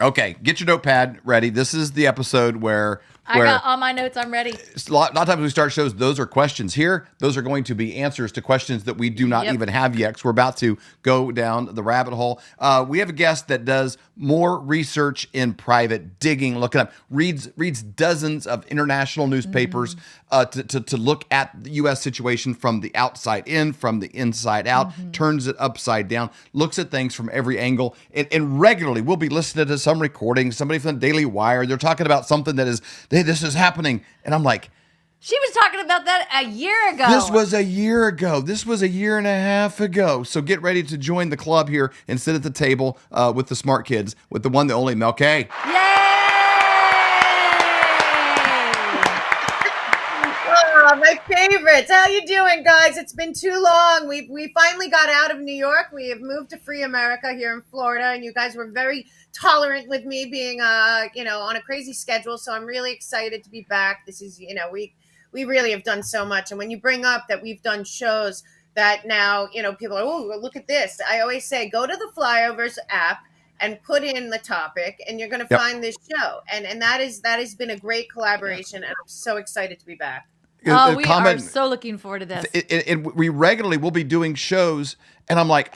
Okay, get your notepad ready. This is the episode where I got all my notes. I'm ready. a lot of times we start shows, those are questions. Here, those are going to be answers to questions that we do not even have yet, because we're about to go down the rabbit hole. We have a guest that does more research in private, digging, looking up, reads dozens of international newspapers to look at the U.S. situation from the outside in, from the inside out, turns it upside down, looks at things from every angle, and regularly we'll be listening to some recording, somebody from the Daily Wire, they're talking about something that is, hey, this is happening. And I'm like, she was talking about that a year ago. this was a year ago. This was a year and a half ago. So get ready to join the club here and sit at the table with the smart kids, with the one, the only Mel K. Yay! Oh, my favorites. How you doing, guys? It's been too long. We finally got out of New York. We have moved to Free America here in Florida, and you guys were very tolerant with me being on a crazy schedule. So I'm really excited to be back. This is, we really have done so much. And when you bring up that we've done shows that now, people are, oh, look at this. I always say, go to the Flyovers app and put in the topic, and you're going to find this show. And that has been a great collaboration, and I'm so excited to be back. Oh, we are so looking forward to this. And we regularly will be doing shows, and I'm like,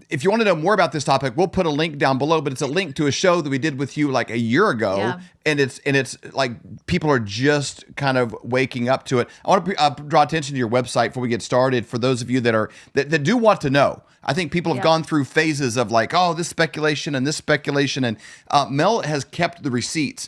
if you want to know more about this topic, we'll put a link down below, but it's a link to a show that we did with you like a year ago. Yeah. And it's like people are just kind of waking up to it. I want to draw attention to your website before we get started for those of you that do want to know. I think people have gone through phases of like, oh, this speculation and this speculation. And Mel has kept the receipts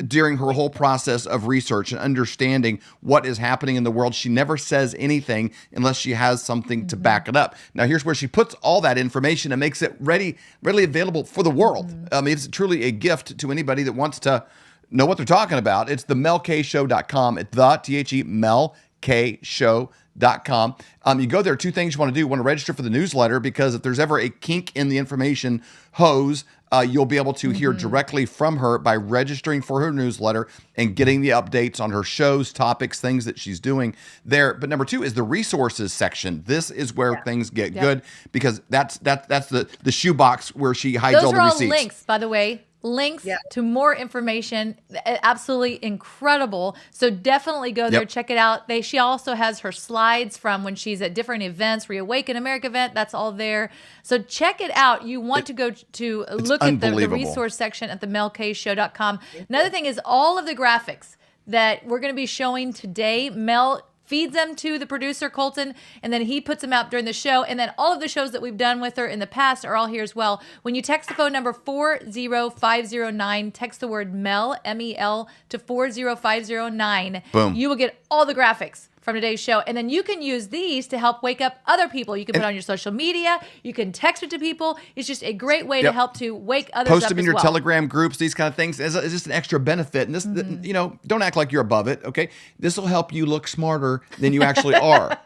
during her whole process of research and understanding what is happening in the world. She never says anything unless she has something to back it up. Now, here's where she puts all that information and makes it readily available for the world. I mean, it's truly a gift to anybody that wants to know what they're talking about. It's the melkshow.com. It's the THE melkshow.com. You go there, two things you want to do. You want to register for the newsletter, because if there's ever a kink in the information hose, you'll be able to hear directly from her by registering for her newsletter and getting the updates on her shows, topics, things that she's doing there. But number two is the resources section. This is where things get good, because that's the shoebox where she hides all the receipts. Those are all links, by the way. Links to more information. Absolutely incredible. So definitely go there, check it out. She also has her slides from when she's at different events, ReAwaken America event. That's all there. So check it out. You want to go to look at the resource section at the melkshow.com. Another thing is all of the graphics that we're going to be showing today. Mel feeds them to the producer, Colton, and then he puts them out during the show. And then all of the shows that we've done with her in the past are all here as well. When you text the phone number 40509, text the word MEL, M-E-L, to 40509. Boom. You will get all the graphics from today's show. And then you can use these to help wake up other people. You can put it on your social media. You can text it to people. It's just a great way to help to wake others up Post them in your Telegram groups, these kind of things. It's just an extra benefit. And this, don't act like you're above it, okay? This will help you look smarter than you actually are.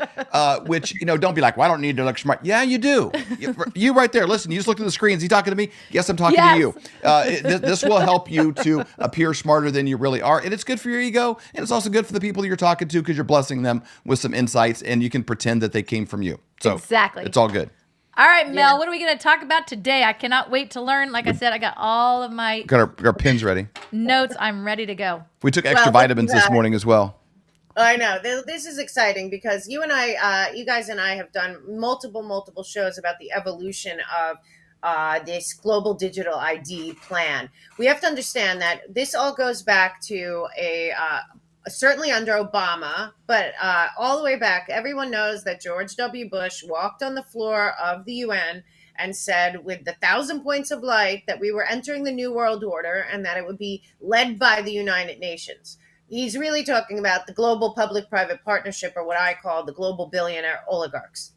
Which, don't be like, well, I don't need to look smart. Yeah, you do. You right there. Listen, you just looked at the screen. Is he talking to me? Yes, I'm talking to you. This will help you to appear smarter than you really are. And it's good for your ego. And it's also good for the people you're talking to, because you're blessing them with some insights, and you can pretend that they came from you. So exactly, it's all good. All right, Mel, what are we going to talk about today? I cannot wait to learn. Like I said, I got all of my got our pens ready. Notes. I'm ready to go. We took extra vitamins this morning as well. I know this is exciting, because you guys and I have done multiple shows about the evolution of this global digital ID plan. We have to understand that this all goes back to certainly under Obama, but all the way back. Everyone knows that George W. Bush walked on the floor of the UN and said, with the 1,000 points of light, that we were entering the New World Order, and that it would be led by the United Nations. He's really talking about the global public-private partnership, or what I call the global billionaire oligarchs.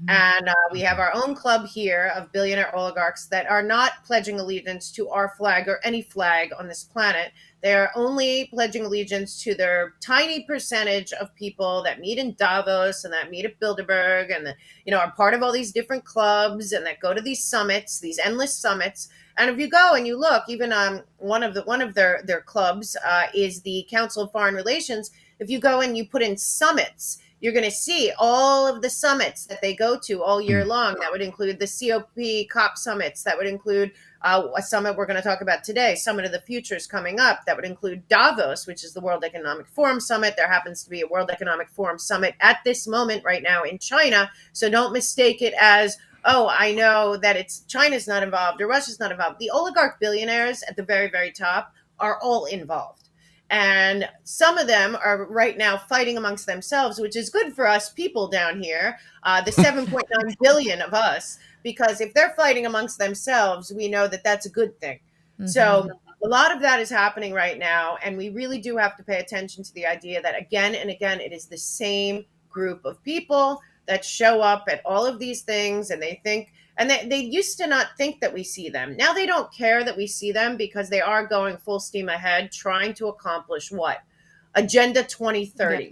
And we have our own club here of billionaire oligarchs that are not pledging allegiance to our flag or any flag on this planet. They are only pledging allegiance to their tiny percentage of people that meet in Davos and that meet at Bilderberg and are part of all these different clubs and that go to these summits, these endless summits. And if you go and you look, even one of their clubs is the Council of Foreign Relations. If you go and you put in summits, you're going to see all of the summits that they go to all year long. That would include the COP summits. That would include a summit we're going to talk about today, Summit of the Future is coming up. That would include Davos, which is the World Economic Forum Summit. There happens to be a World Economic Forum Summit at this moment right now in China. So don't mistake it as, oh, I know that it's China's not involved or Russia's not involved. The oligarch billionaires at the very, very top are all involved. And some of them are right now fighting amongst themselves, which is good for us people down here, the 7.9 billion of us, because if they're fighting amongst themselves, we know that that's a good thing. Mm-hmm. So a lot of that is happening right now. And we really do have to pay attention to the idea that again and again, it is the same group of people that show up at all of these things, and they think, and they used to not think that we see them. Now they don't care that we see them because they are going full steam ahead, trying to accomplish what? Agenda 2030. Yeah.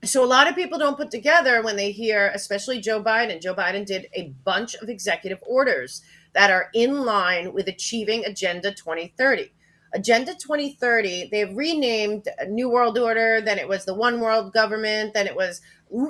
So a lot of people don't put together when they hear, especially Joe Biden. Joe Biden did a bunch of executive orders that are in line with achieving Agenda 2030. Agenda 2030, they've renamed New World Order, then it was the One World Government, then it was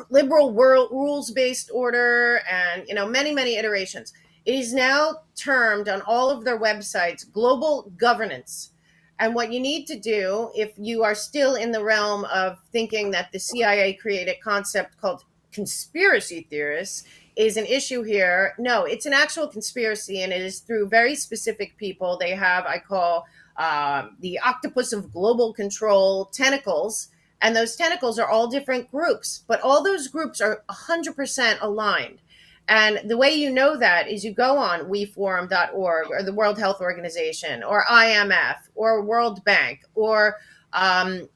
Liberal World Rules-Based Order, and many, many iterations. It is now termed on all of their websites Global Governance. And what you need to do, if you are still in the realm of thinking that the CIA created a concept called conspiracy theorists, is an issue here. No, it's an actual conspiracy, and it is through very specific people. They have, I call the octopus of global control tentacles, and those tentacles are all different groups, but all those groups are 100% aligned. And the way you know that is you go on weforum.org or the World Health Organization or IMF or World Bank or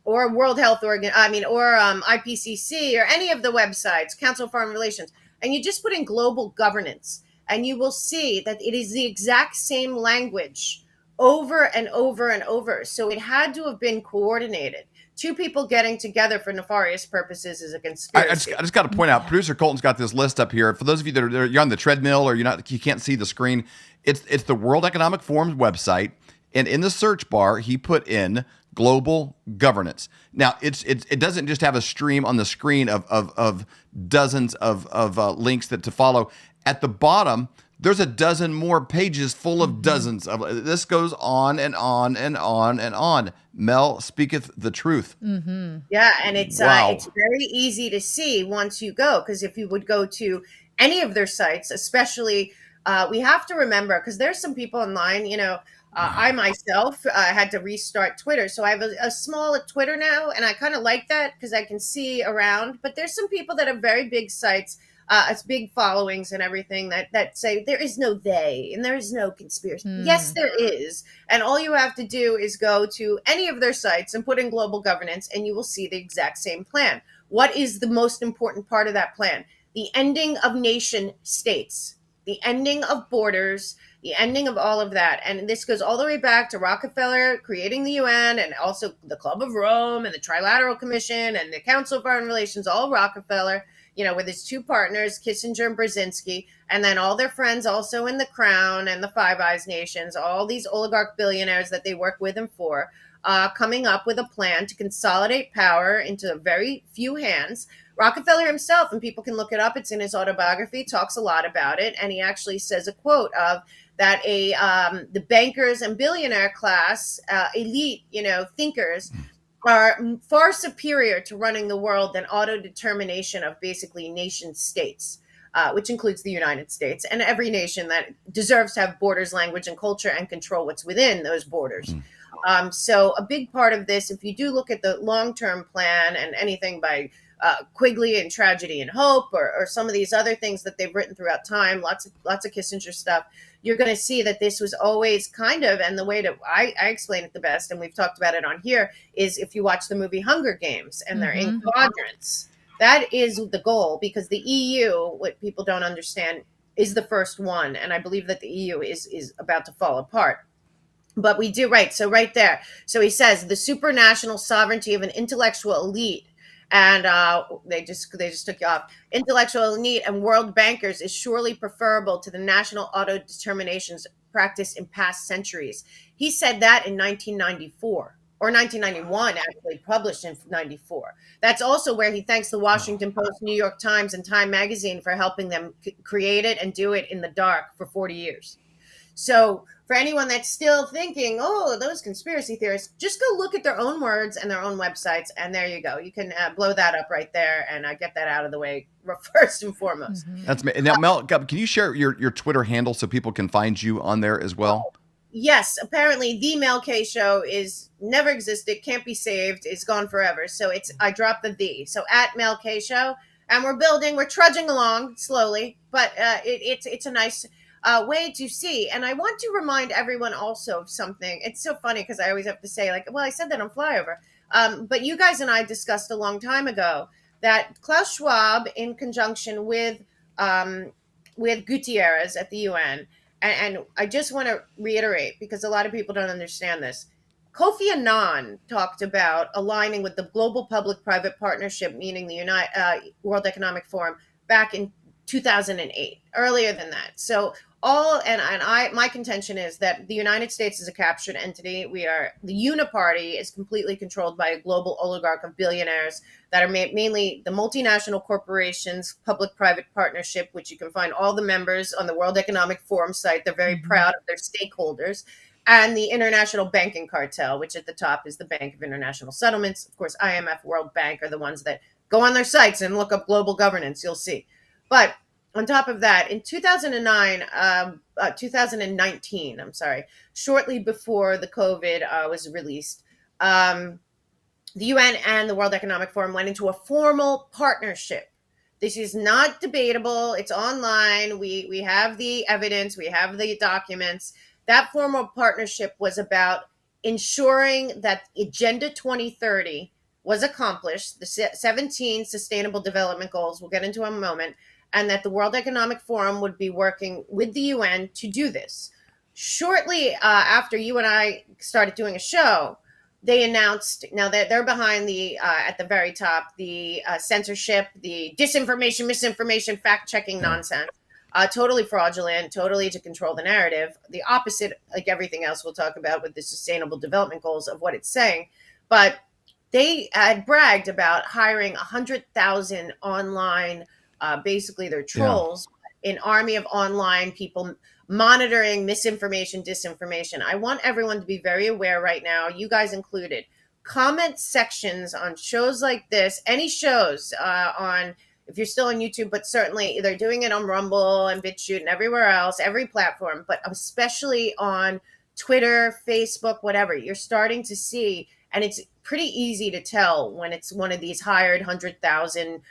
World Health IPCC or any of the websites, Council of Foreign Relations, and you just put in global governance, and you will see that it is the exact same language over and over and over. So it had to have been coordinated. Two people getting together for nefarious purposes is a conspiracy. I just got to point out, producer Colton's got this list up here. For those of you that are you're on the treadmill or you can't see the screen, it's the World Economic Forum's website, and in the search bar he put in global governance. Now it doesn't just have a stream on the screen of dozens of links that to follow. At the bottom, there's a dozen more pages full of dozens of. This goes on and on and on and on. Mel speaketh the truth. Mm-hmm. Yeah, and it's very easy to see once you go, because if you would go to any of their sites, especially, we have to remember, because there's some people online, I myself had to restart Twitter. So I have a small Twitter now, and I kind of like that because I can see around. But there's some people that have very big sites, it's big followings and everything that say there is no they and there is no conspiracy. Yes, there is. And all you have to do is go to any of their sites and put in global governance, and you will see the exact same plan. What is the most important part of that plan? The ending of nation states, the ending of borders, the ending of all of that. And this goes all the way back to Rockefeller creating the UN, and also the Club of Rome and the Trilateral Commission and the Council of Foreign Relations, all Rockefeller, with his two partners, Kissinger and Brzezinski, and then all their friends also in the Crown and the Five Eyes nations, all these oligarch billionaires that they work with and for, coming up with a plan to consolidate power into very few hands. Rockefeller himself, and people can look it up, it's in his autobiography, talks a lot about it, and he actually says a quote of that the bankers and billionaire class, elite, thinkers, are far superior to running the world than auto-determination of basically nation states, which includes the United States and every nation that deserves to have borders, language, and culture and control what's within those borders. So a big part of this, if you do look at the long-term plan and anything by Quigley and Tragedy and Hope, or some of these other things that they've written throughout time, lots of Kissinger stuff, you're going to see that this was always kind of, and the way that I explain it the best, and we've talked about it on here, is if you watch the movie Hunger Games and they're in quadrants, that is the goal, because the EU, what people don't understand, is the first one, and I believe that the EU is about to fall apart. But we do, right, so right there. So he says, the supranational sovereignty of an intellectual elite, and they just took you off. Intellectual elite and world bankers is surely preferable to the national auto-determinations practiced in past centuries. He said that in 1994. or 1991, actually published in 94. That's also where he thanks the Washington Post, New York Times, and Time Magazine for helping them create it and do it in the dark for 40 years. So for anyone that's still thinking, oh, those conspiracy theorists, just go look at their own words and their own websites, and there you go. You can blow that up right there and get that out of the way first and foremost. That's me. Now, Mel, can you share your Twitter handle so people can find you on there as well? Yes, apparently the Mel K Show is never existed, can't be saved, it's gone forever. So I dropped the. So at Mel K Show, and we're trudging along slowly, but it's a nice way to see. And I want to remind everyone also of something. It's so funny because I always have to say, like, well, I said that on Flyover, but you guys and I discussed a long time ago that Klaus Schwab, in conjunction with Gutierrez at the UN. And I just want to reiterate, because a lot of people don't understand this. Kofi Annan talked about aligning with the Global Public-Private Partnership, meaning the World Economic Forum, back in 2008, earlier than that. So my contention is that the United States is a captured entity. The Uniparty is completely controlled by a global oligarch of billionaires that are mainly the multinational corporations, public-private partnership, which you can find all the members on the World Economic Forum site. They're very proud of their stakeholders. And the international banking cartel, which at the top is the Bank of International Settlements. Of course, IMF, World Bank are the ones that go on their sites and look up global governance. You'll see. But on top of that, in 2019, shortly before the COVID was released, the UN and the World Economic Forum went into a formal partnership. This is not debatable. It's online. We have the evidence. We have the documents. That formal partnership was about ensuring that Agenda 2030 was accomplished, the 17 Sustainable Development Goals, we'll get into in a moment, and that the World Economic Forum would be working with the UN to do this. Shortly after you and I started doing a show, they announced, now that they're behind at the very top, the censorship, the disinformation, misinformation, fact-checking nonsense. Totally fraudulent, totally to control the narrative. The opposite, like everything else we'll talk about with the Sustainable Development Goals, of what it's saying. But they had bragged about hiring 100,000 online, basically they're trolls, an army of online people monitoring misinformation, disinformation. I want everyone to be very aware right now, you guys included. Comment sections on shows like this, any shows if you're still on YouTube, but certainly they're doing it on Rumble and BitChute and everywhere else, every platform, but especially on Twitter, Facebook, whatever, you're starting to see, and it's pretty easy to tell when it's one of these hired 100,000,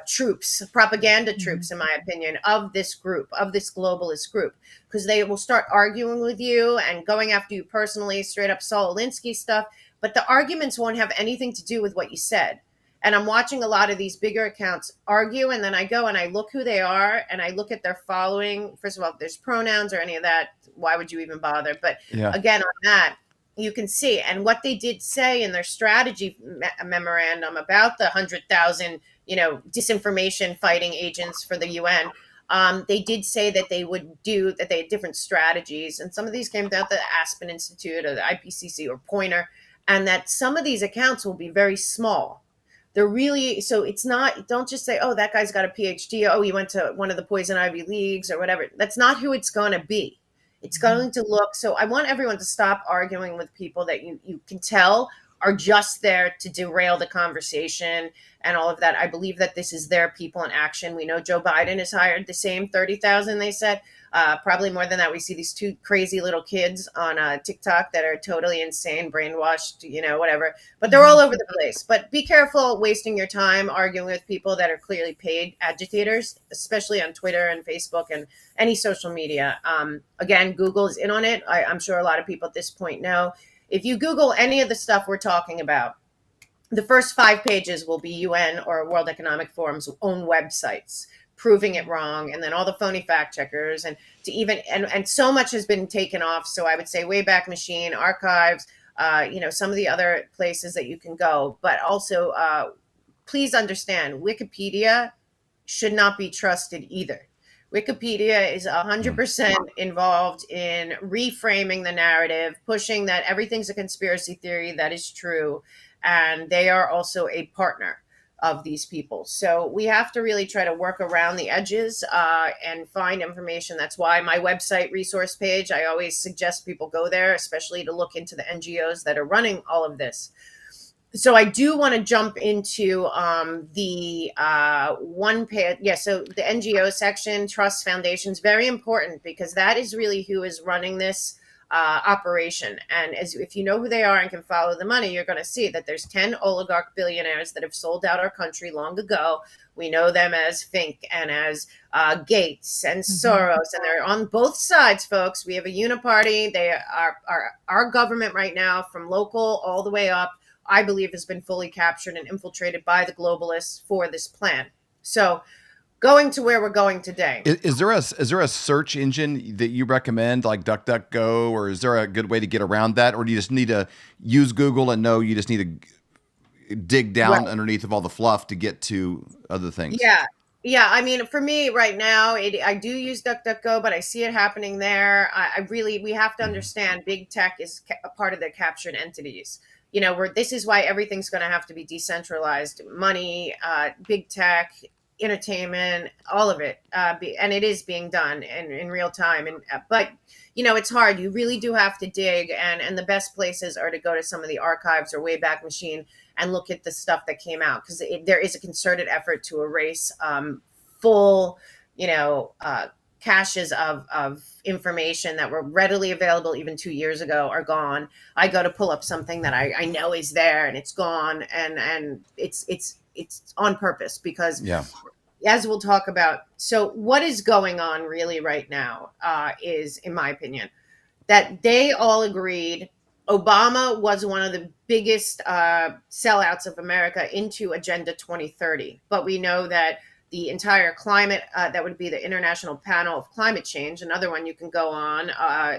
troops, propaganda troops, in my opinion, of this group, of this globalist group, because they will start arguing with you and going after you personally, straight up Saul Alinsky stuff, but the arguments won't have anything to do with what you said. And I'm watching a lot of these bigger accounts argue, and then I go and I look who they are, and I look at their following. First of all, if there's pronouns or any of that, why would you even bother? But again, on that, you can see. And what they did say in their strategy memorandum about the 100,000, disinformation fighting agents for the UN, they did say that they had different strategies. And some of these came out the Aspen Institute or the IPCC or Pointer, and that some of these accounts will be very small. They're really, so it's not, don't just say, oh, that guy's got a PhD. Oh, he went to one of the Poison Ivy Leagues or whatever. That's not who it's going to be. It's going to look, so I want everyone to stop arguing with people that you can tell are just there to derail the conversation and all of that. I believe that this is their people in action. We know Joe Biden has hired the same 30,000, they said. Probably more than that. We see these two crazy little kids on TikTok that are totally insane, brainwashed, whatever. But they're all over the place. But be careful wasting your time arguing with people that are clearly paid agitators, especially on Twitter and Facebook and any social media. Again, Google is in on it. I'm sure a lot of people at this point know. If you Google any of the stuff we're talking about, the first 5 pages will be UN or World Economic Forum's own websites proving it wrong, and then all the phony fact checkers, and so much has been taken off. So I would say Wayback Machine, Archives, some of the other places that you can go. But also, please understand, Wikipedia should not be trusted either. Wikipedia is 100% involved in reframing the narrative, pushing that everything's a conspiracy theory. That is true. And they are also a partner of these people. So we have to really try to work around the edges and find information. That's why my website resource page, I always suggest people go there, especially to look into the NGOs that are running all of this. So I do want to jump into the one page. Yeah, so the NGO section, trust foundations, very important because that is really who is running this operation. And if you know who they are and can follow the money, you're going to see that there's 10 oligarch billionaires that have sold out our country long ago. We know them as Fink and as Gates and Soros, and they're on both sides, folks. We have a uniparty. They are our government right now, from local all the way up, I believe has been fully captured and infiltrated by the globalists for this plan. So going to where we're going today. Is there a search engine that you recommend, like DuckDuckGo, or is there a good way to get around that? Or do you just need to use Google and know you just need to dig down underneath of all the fluff to get to other things? Yeah. I mean, for me right now, I do use DuckDuckGo, but I see it happening there. We have to understand big tech is a part of the captured entities. This is why everything's going to have to be decentralized. Money, big tech, entertainment, all of it. And it is being done in real time. But it's hard. You really do have to dig. And the best places are to go to some of the archives or Wayback Machine and look at the stuff that came out. Because there is a concerted effort to erase full, caches of information that were readily available even 2 years ago are gone. I go to pull up something that I know is there and it's gone, and it's on purpose because as we'll talk about. So what is going on really right now is, in my opinion, that they all agreed Obama was one of the biggest sellouts of America into Agenda 2030. But we know that the entire climate, that would be the International Panel of Climate Change, another one you can go on.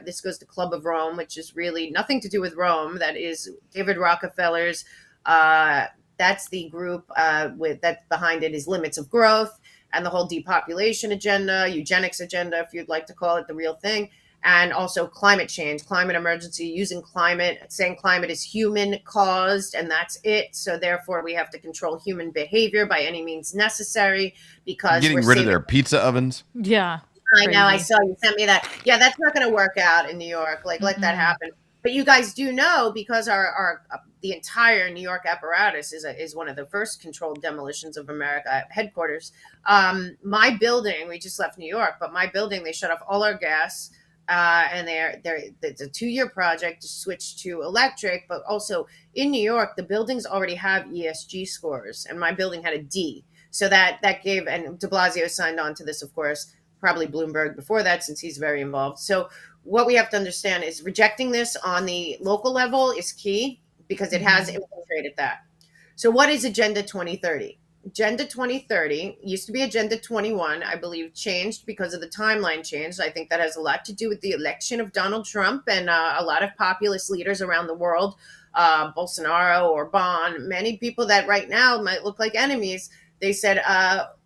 This goes to Club of Rome, which is really nothing to do with Rome. That is David Rockefeller's. That's the group that behind it is Limits of Growth and the whole depopulation agenda, eugenics agenda, if you'd like to call it the real thing. And also climate change, climate emergency, using climate, saying climate is human caused, and that's it. So therefore, we have to control human behavior by any means necessary because getting rid of their pizza ovens. Yeah. I know. I saw you sent me that. Yeah, that's not going to work out in New York. Let that happen. But you guys do know, because the entire New York apparatus is one of the first controlled demolitions of America headquarters. My building, we just left New York, but my building, they shut off all our gas. And it's a 2-year project to switch to electric, but also in New York, the buildings already have ESG scores, and my building had a D. So that gave, and de Blasio signed on to this, of course, probably Bloomberg before that, since he's very involved. So what we have to understand is rejecting this on the local level is key because it has infiltrated that. So what is Agenda 2030? Agenda 2030 used to be Agenda 21, I believe, changed because of the timeline change. I think that has a lot to do with the election of Donald Trump and a lot of populist leaders around the world, Bolsonaro or Bon, many people that right now might look like enemies. They said,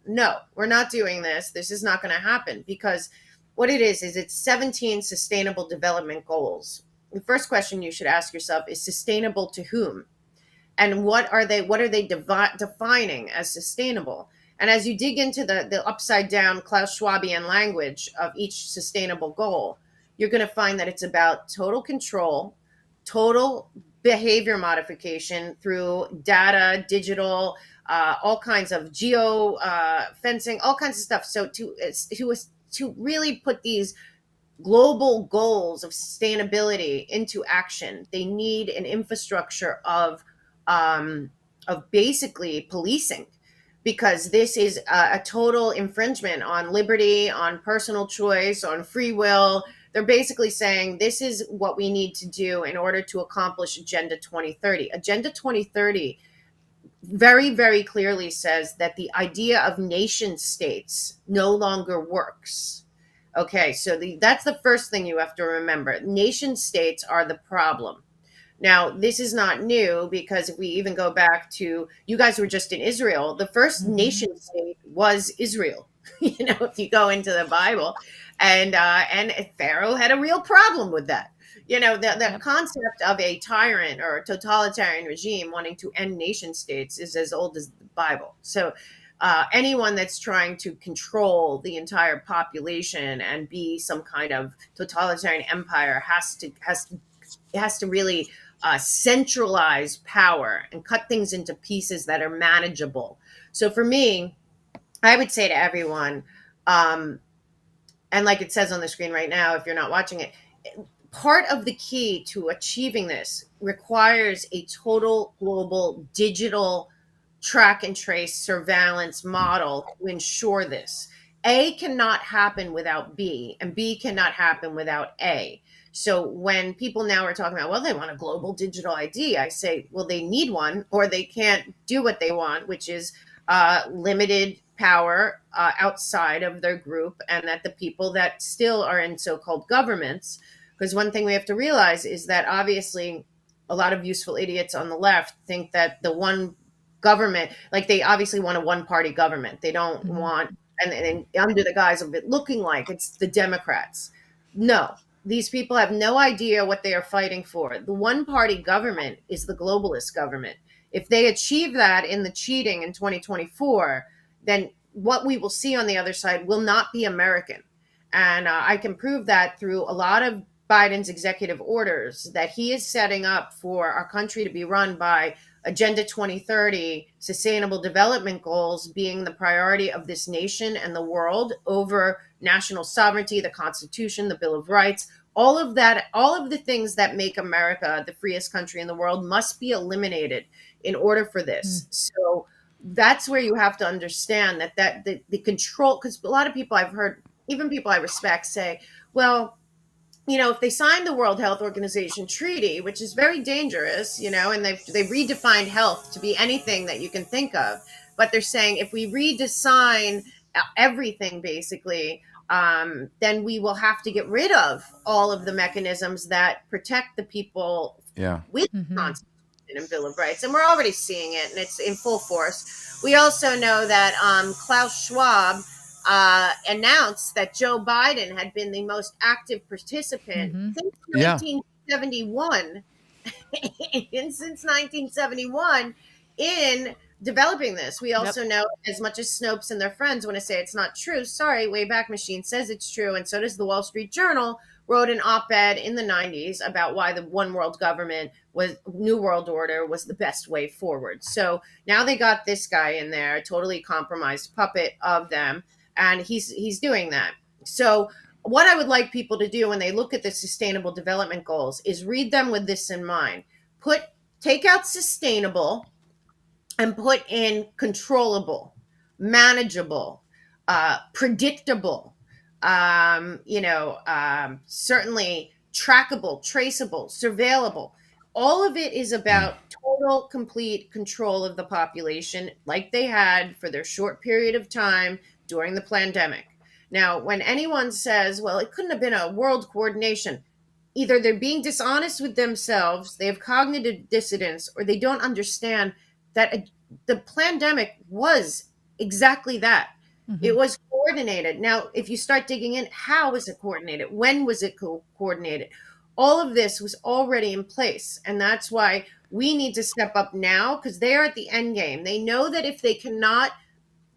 no, we're not doing this. This is not going to happen, because what it is it's 17 sustainable development goals. The first question you should ask yourself is sustainable to whom? And what are they defining as sustainable? And as you dig into the upside down Klaus Schwabian language of each sustainable goal, you're going to find that it's about total control, total behavior modification through data, digital, all kinds of geo fencing, all kinds of stuff. So to really put these global goals of sustainability into action, they need an infrastructure of basically policing, because this is a total infringement on liberty, on personal choice, on free will. They're basically saying this is what we need to do in order to accomplish Agenda 2030. Agenda 2030 very, very clearly says that the idea of nation states no longer works. Okay, so that's the first thing you have to remember. Nation states are the problem. Now, this is not new, because if we even go back to, you guys were just in Israel, the first nation state was Israel. if you go into the Bible, and Pharaoh had a real problem with that. The concept of a tyrant or a totalitarian regime wanting to end nation states is as old as the Bible. So anyone that's trying to control the entire population and be some kind of totalitarian empire has to really centralize power and cut things into pieces that are manageable. So for me, I would say to everyone, and like it says on the screen right now, if you're not watching it, part of the key to achieving this requires a total global digital track and trace surveillance model to ensure this. A cannot happen without B, and B cannot happen without A. So when people now are talking about, well, they want a global digital ID, I say, well, they need one, or they can't do what they want, which is limited power outside of their group, and that the people that still are in so-called governments, because one thing we have to realize is that obviously a lot of useful idiots on the left think that the one government, like they obviously want a one-party government. They don't want, and under the guise of it looking like it's the Democrats. No, these people have no idea what they are fighting for. The one-party government is the globalist government. If they achieve that in the cheating in 2024, then what we will see on the other side will not be American. And I can prove that through a lot of Biden's executive orders that he is setting up for our country to be run by Agenda 2030, Sustainable Development Goals being the priority of this nation and the world over national sovereignty, the Constitution, the Bill of Rights. All of that, all of the things that make America the freest country in the world must be eliminated in order for this. So that's where you have to understand that the control, because a lot of people I've heard, even people I respect, say, well, if they signed the World Health Organization treaty, which is very dangerous, and they've redefined health to be anything that you can think of, but they're saying if we redesign everything, basically, then we will have to get rid of all of the mechanisms that protect the people with the Constitution and Bill of Rights. And we're already seeing it, and it's in full force. We also know that Klaus Schwab announced that Joe Biden had been the most active participant since 1971, since 1971 in developing this. We also know, as much as Snopes and their friends want to say it's not true, sorry, Wayback Machine says it's true, and so does the Wall Street Journal, wrote an op-ed in the 90s about why the one world government New World Order was the best way forward. So now they got this guy in there, a totally compromised puppet of them, and he's doing that. So what I would like people to do when they look at the Sustainable Development Goals is read them with this in mind. Take out sustainable and put in controllable, manageable, predictable, certainly trackable, traceable, surveillable. All of it is about total, complete control of the population, like they had for their short period of time during the pandemic. Now, when anyone says, well, it couldn't have been a world coordination, either they're being dishonest with themselves, they have cognitive dissonance, or they don't understand that the pandemic was exactly that. It was coordinated. Now, if you start digging in, how was it coordinated? When was it coordinated? All of this was already in place. And that's why we need to step up now, because they are at the end game. They know that if they cannot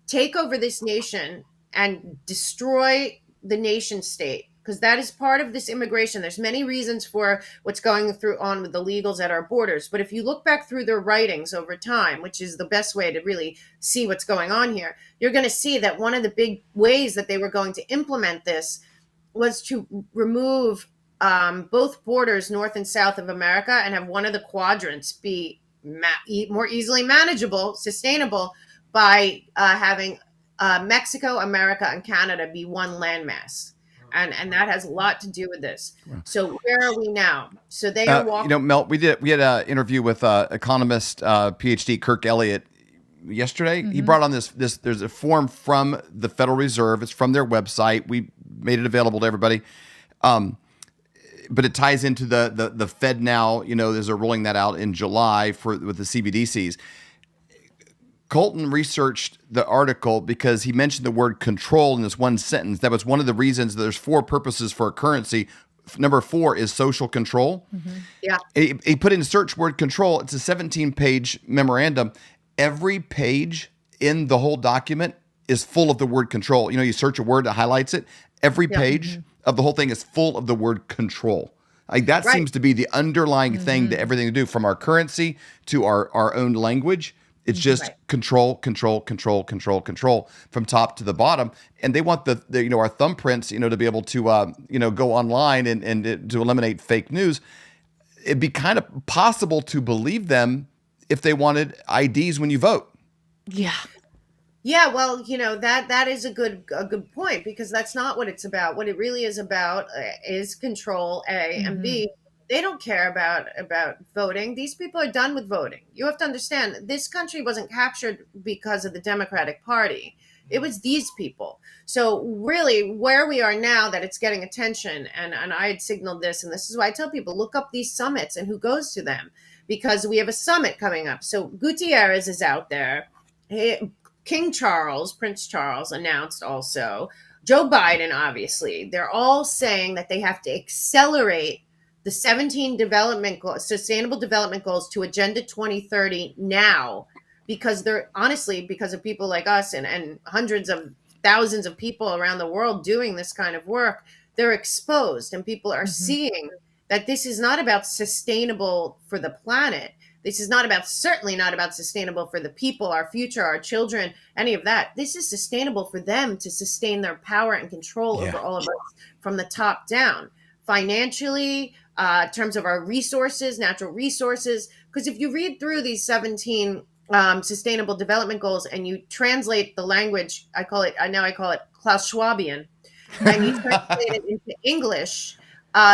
take over this nation and destroy the nation state, because that is part of this immigration. There's many reasons for what's going on with the legals at our borders. But if you look back through their writings over time, which is the best way to really see what's going on here, you're going to see that one of the big ways that they were going to implement this was to remove both borders, north and south of America, and have one of the quadrants be more easily manageable, sustainable, by having Mexico, America, and Canada be one landmass. And that has a lot to do with this. So where are we now? So they are walking. Mel, we had an interview with economist, PhD Kirk Elliott yesterday. He brought on this. There's a form from the Federal Reserve. It's from their website. We made it available to everybody. But it ties into the Fed now. As they're rolling that out in July with the CBDCs. Colton researched the article because he mentioned the word control in this one sentence. That was one of the reasons that there's 4 purposes for a currency. Number 4 is social control. Yeah. He put in search word control. It's a 17-page memorandum. Every page in the whole document is full of the word control. You search a word that highlights it. Every page of the whole thing is full of the word control. Like that seems to be the underlying thing to everything to do, from our currency to our own language. It's just control, control, control, control, control from top to the bottom. And they want the our thumbprints, to be able to go online and to eliminate fake news. It'd be kind of possible to believe them if they wanted IDs when you vote. Yeah. Yeah, well, that is a good point, because that's not what it's about. What it really is about is control, A, and B. They don't care about voting. These people are done with voting. You have to understand, this country wasn't captured because of the Democratic Party. It was these people. So really, where we are now, that it's getting attention, and I had signaled this, and this is why I tell people, look up these summits and who goes to them, because we have a summit coming up. So Gutierrez is out there. King Charles, Prince Charles, announced also. Joe Biden, obviously. They're all saying that they have to accelerate the 17 sustainable development goals to Agenda 2030 now, because because of people like us and hundreds of thousands of people around the world doing this kind of work, they're exposed, and people are seeing that this is not about sustainable for the planet. This is certainly not about sustainable for the people, our future, our children, any of that. This is sustainable for them to sustain their power and control over all of us from the top down, financially, in terms of our resources, natural resources. Because if you read through these 17 sustainable development goals and you translate the language, I call it Klaus Schwabian, and you translate it into English,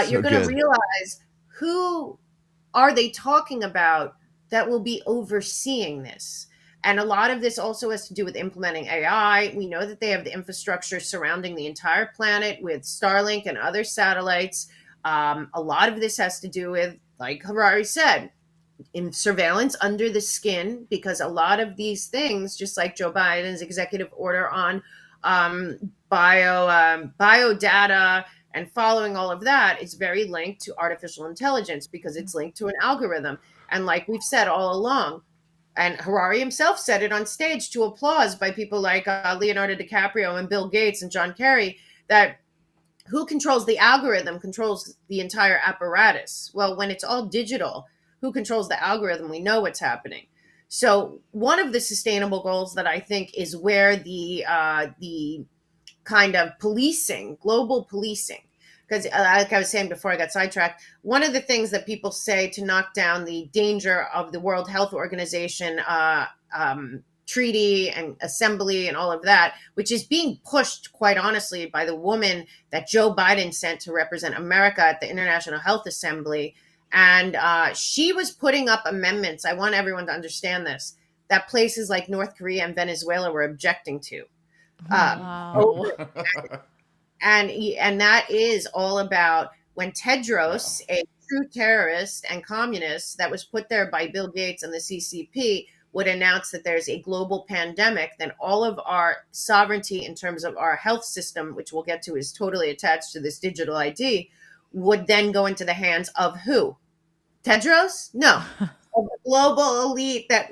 you're going to realize, who are they talking about that will be overseeing this? And a lot of this also has to do with implementing AI. We know that they have the infrastructure surrounding the entire planet with Starlink and other satellites. A lot of this has to do with, like Harari said, in surveillance under the skin, because a lot of these things, just like Joe Biden's executive order on bio data and following all of that, is very linked to artificial intelligence, because it's linked to an algorithm. And like we've said all along, and Harari himself said it on stage to applause by people like Leonardo DiCaprio and Bill Gates and John Kerry, that who controls the algorithm controls the entire apparatus. Well, when it's all digital, who controls the algorithm? We know what's happening. So one of the sustainable goals that I think is where the kind of policing, global policing, because like I was saying before I got sidetracked, one of the things that people say to knock down the danger of the World Health Organization treaty and assembly and all of that, which is being pushed, quite honestly, by the woman that Joe Biden sent to represent America at the International Health Assembly. And she was putting up amendments. I want everyone to understand this, that places like North Korea and Venezuela were objecting to. Wow. And that is all about when Tedros, a true terrorist and communist that was put there by Bill Gates and the CCP, would announce that there's a global pandemic, then all of our sovereignty in terms of our health system, which we'll get to, is totally attached to this digital ID, would then go into the hands of who? Tedros? No. Of the global elite that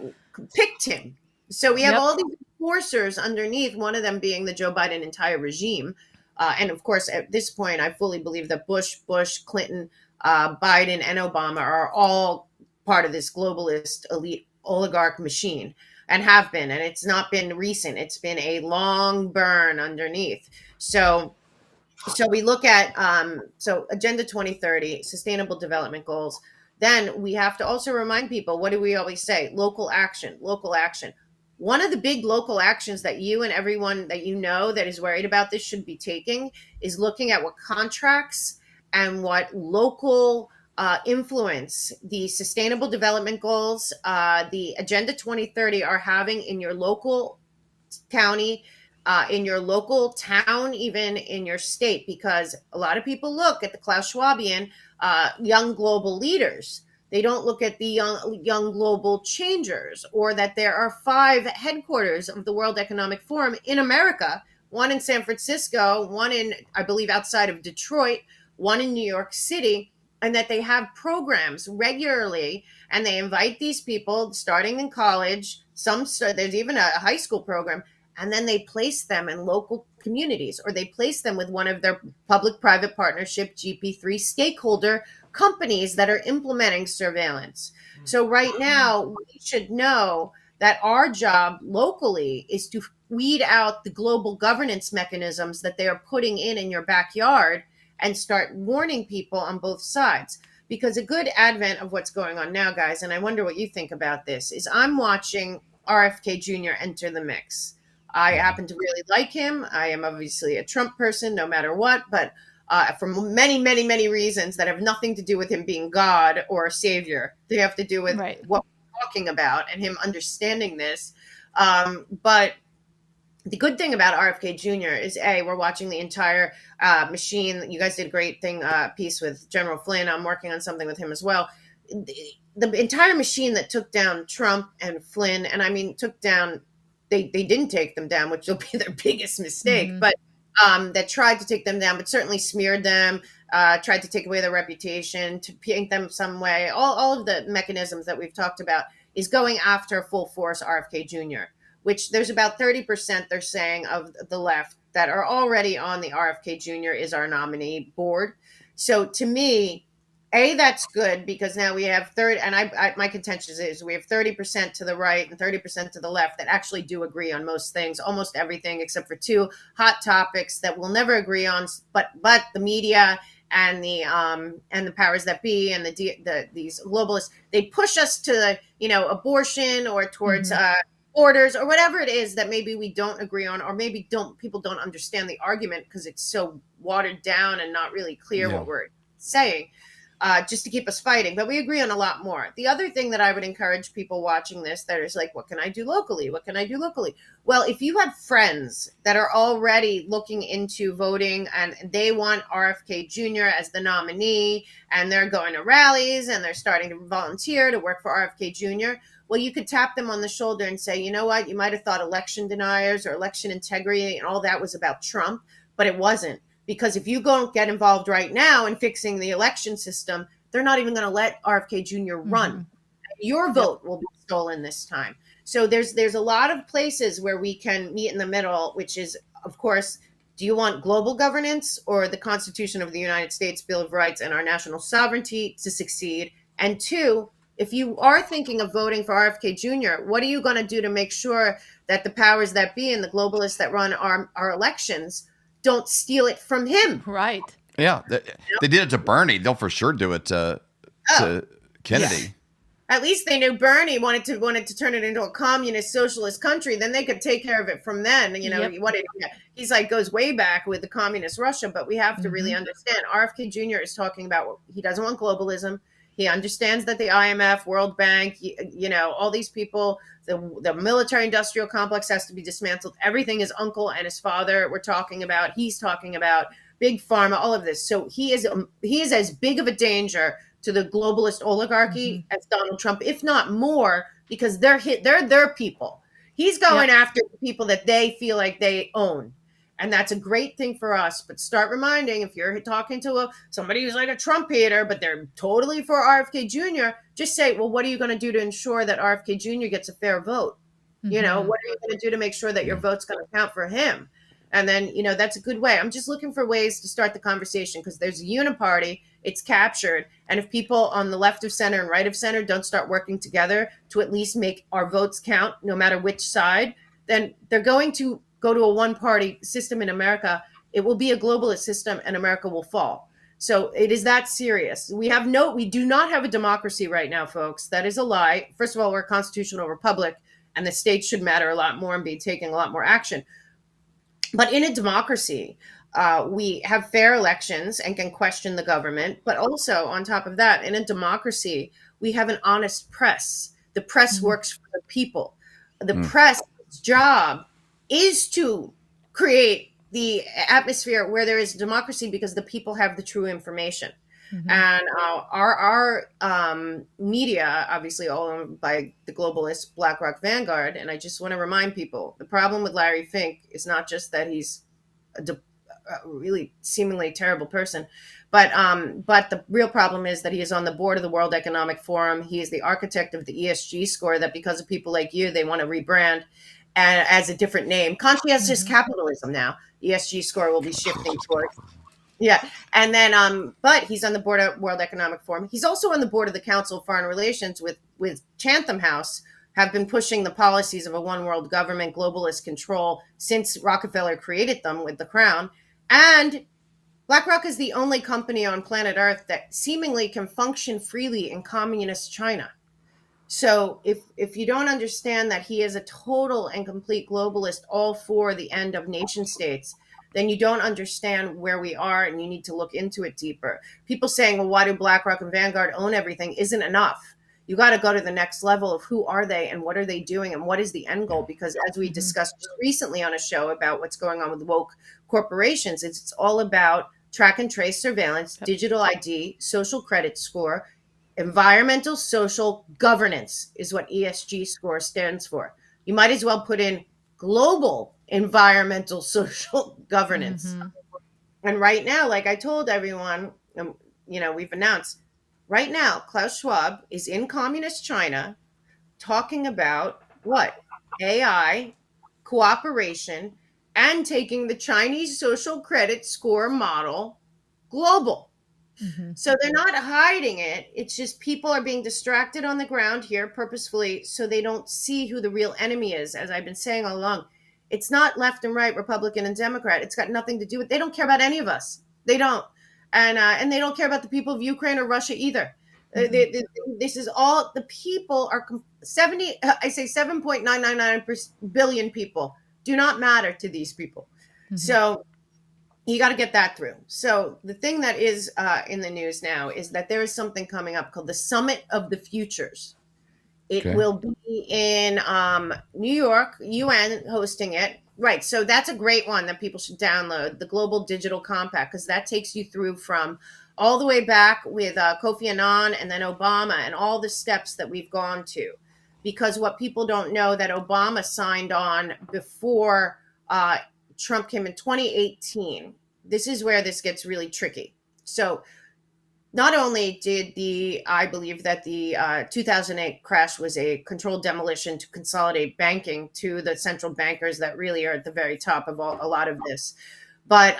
picked him. So we have all these enforcers underneath, one of them being the Joe Biden entire regime. And of course, at this point, I fully believe that Bush, Clinton, Biden, and Obama are all part of this globalist elite oligarch machine, and have been. And it's not been recent. It's been a long burn underneath. So we look at Agenda 2030, Sustainable Development Goals. Then we have to also remind people, what do we always say? Local action, local action. One of the big local actions that you and everyone that you know that is worried about this should be taking is looking at what contracts and what local influence the Sustainable Development Goals, the Agenda 2030 are having in your local county, in your local town, even in your state, because a lot of people look at the Klaus Schwabian young global leaders. They don't look at the young global changers, or that there are 5 headquarters of the World Economic Forum in America, one in San Francisco, one in, I believe, outside of Detroit, one in New York City, and that they have programs regularly, and they invite these people starting in college. There's even a high school program, and then they place them in local communities, or they place them with one of their public-private partnership GP3 stakeholder companies that are implementing surveillance. So right now, we should know that our job locally is to weed out the global governance mechanisms that they are putting in your backyard, and start warning people on both sides. Because a good advent of what's going on now, guys, and I wonder what you think about this, is I'm watching RFK Jr. enter the mix. I happen to really like him. I am obviously a Trump person, no matter what, but for many, many, many reasons that have nothing to do with him being God or a savior. They have to do with what we're talking about and him understanding this. But the good thing about RFK Jr. is, we're watching the entire machine. You guys did a great piece with General Flynn. I'm working on something with him as well. The entire machine that took down Trump and Flynn, and I mean, took down, they didn't take them down, which will be their biggest mistake, but that tried to take them down, but certainly smeared them, tried to take away their reputation, to paint them some way. All of the mechanisms that we've talked about is going after full force RFK Jr., which there's about 30%, they're saying, of the left that are already on the RFK Jr. is our nominee board. So to me, that's good, because now we have my contention is we have 30% to the right and 30% to the left that actually do agree on most things, almost everything, except for 2 hot topics that we'll never agree on. But the media and the powers that be and these globalists, they push us to abortion or towards orders or whatever it is that maybe we don't agree on, or maybe people don't understand the argument because it's so watered down and not really clear what we're saying, just to keep us fighting. But we agree on a lot more. The other thing that I would encourage people watching this that is like, what can I do locally? What can I do locally? Well, if you have friends that are already looking into voting and they want RFK Jr. as the nominee, and they're going to rallies and they're starting to volunteer to work for RFK Jr., well, you could tap them on the shoulder and say, you know what, you might have thought election deniers or election integrity and all that was about Trump, but it wasn't. Because if you go get involved right now in fixing the election system, they're not even going to let RFK Jr. run. Your vote will be stolen this time. So there's a lot of places where we can meet in the middle, which is, of course, do you want global governance or the Constitution of the United States, Bill of Rights, and our national sovereignty to succeed? And 2, if you are thinking of voting for RFK Jr., what are you going to do to make sure that the powers that be and the globalists that run our elections don't steal it from him? Right. Yeah. They did it to Bernie. They'll for sure do it to Kennedy. Yeah. At least they knew Bernie wanted to turn it into a communist socialist country. Then they could take care of it from then. He's like goes way back with the communist Russia, but we have to really understand RFK Jr. is talking about he doesn't want globalism. He understands that the IMF, World Bank, all these people, the military industrial complex has to be dismantled. Everything his uncle and his father were talking about. He's talking about big pharma, all of this. So he is as big of a danger to the globalist oligarchy as Donald Trump, if not more, because they're their people. He's going after the people that they feel like they own. And that's a great thing for us. But start reminding, if you're talking to somebody who's like a Trump hater, but they're totally for RFK Jr., just say, well, what are you going to do to ensure that RFK Jr. gets a fair vote? What are you going to do to make sure that your vote's going to count for him? And then, that's a good way. I'm just looking for ways to start the conversation, because there's a uniparty, it's captured. And if people on the left of center and right of center don't start working together to at least make our votes count, no matter which side, then they're going to go to a one-party system in America. It will be a globalist system and America will fall. So it is that serious. We do not have a democracy right now, folks. That is a lie. First of all, we're a constitutional republic and the states should matter a lot more and be taking a lot more action. But in a democracy, we have fair elections and can question the government. But also on top of that, in a democracy, we have an honest press. The press works for the people. The press's job is to create the atmosphere where there is democracy because the people have the true information. And our media, obviously all owned by the globalist BlackRock Vanguard. And I just want to remind people, the problem with Larry Fink is not just that he's a really seemingly terrible person, but the real problem is that he is on the board of the World Economic Forum. He is the architect of the ESG score that, because of people like you, they want to rebrand and as a different name. Conscientious capitalism now. ESG score will be shifting towards. Yeah. And then but he's on the board of World Economic Forum. He's also on the board of the Council of Foreign Relations with Chatham House, have been pushing the policies of a one world government, globalist control since Rockefeller created them with the crown. And BlackRock is the only company on planet Earth that seemingly can function freely in communist China. So if you don't understand that he is a total and complete globalist, all for the end of nation states, then you don't understand where we are, and you need to look into it deeper. People saying, well, why do BlackRock and Vanguard own everything, isn't enough. You got to go to the next level of who are they and what are they doing and what is the end goal? Because as we discussed just recently on a show about what's going on with woke corporations, it's all about track and trace surveillance, digital ID, social credit score, environmental social governance is what ESG score stands for. You might as well put in global environmental social governance. And right now, like I told everyone, we've announced, right now, Klaus Schwab is in communist China talking about what? AI, cooperation, and taking the Chinese social credit score model global. So they're not hiding it. It's just people are being distracted on the ground here purposefully so they don't see who the real enemy is. As I've been saying all along, it's not left and right, Republican and Democrat. It's got nothing to do with, they don't care about any of us. They don't. And they don't care about the people of Ukraine or Russia either. This is all, the people are 7.999 billion people do not matter to these people. So you got to get that through. So the thing that is in the news now is that there is something coming up called the Summit of the Futures. It will be in New York, UN hosting it. Right. So that's a great one that people should download, the Global Digital Compact, because that takes you through from all the way back with Kofi Annan and then Obama and all the steps that we've gone to. Because what people don't know, that Obama signed on before Trump came in 2018. This is where this gets really tricky. So not only did I believe that the 2008 crash was a controlled demolition to consolidate banking to the central bankers that really are at the very top of a lot of this, but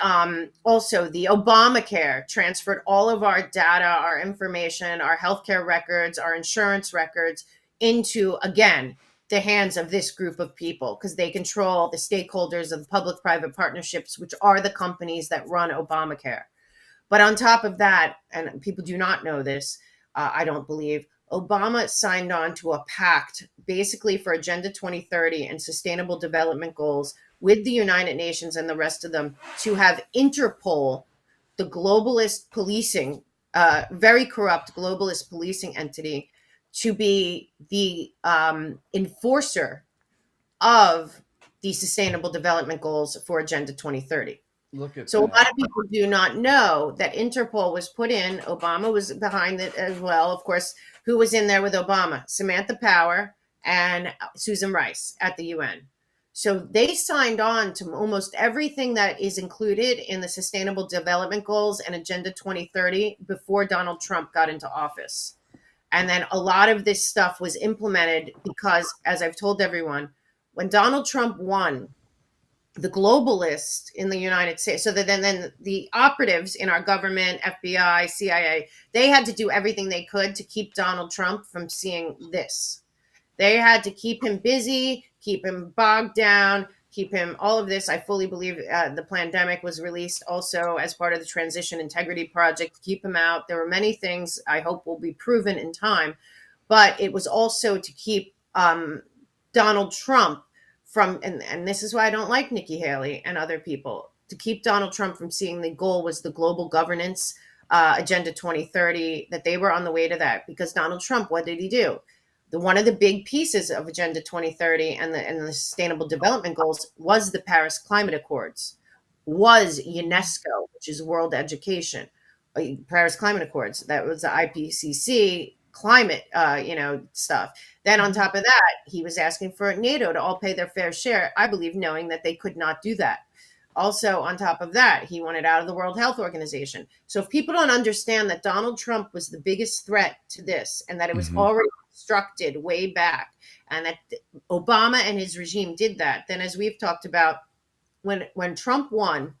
also the Obamacare transferred all of our data, our information, our healthcare records, our insurance records into, again, the hands of this group of people, because they control the stakeholders of the public-private partnerships, which are the companies that run Obamacare. But on top of that, and people do not know this, I don't believe, Obama signed on to a pact basically for Agenda 2030 and Sustainable Development Goals with the United Nations and the rest of them to have Interpol, the globalist policing, very corrupt globalist policing entity, to be the enforcer of the Sustainable Development Goals for Agenda 2030. So a lot of people do not know that Interpol was put in. Obama was behind it as well. Of course, who was in there with Obama? Samantha Power and Susan Rice at the UN. So they signed on to almost everything that is included in the Sustainable Development Goals and Agenda 2030 before Donald Trump got into office. And then a lot of this stuff was implemented because, as I've told everyone, when Donald Trump won, the globalists in the United States, so that then the operatives in our government, FBI, CIA, they had to do everything they could to keep Donald Trump from seeing this. They had to keep him busy, keep him bogged down, keep him all of this. I fully believe the pandemic was released also as part of the Transition Integrity Project to keep him out. There were many things I hope will be proven in time, but it was also to keep Donald Trump from, and this is why I don't like Nikki Haley and other people, to keep Donald Trump from seeing the goal was the global governance Agenda 2030, that they were on the way to that. Because Donald Trump, what did he do? One of the big pieces of Agenda 2030 and the Sustainable Development Goals was the Paris Climate Accords, was UNESCO, which is world education, Paris Climate Accords. That was the IPCC climate, stuff. Then on top of that, he was asking for NATO to all pay their fair share, I believe, knowing that they could not do that. Also, on top of that, he wanted out of the World Health Organization. So if people don't understand that Donald Trump was the biggest threat to this and that it was already constructed way back and that Obama and his regime did that, then as we've talked about, when Trump won,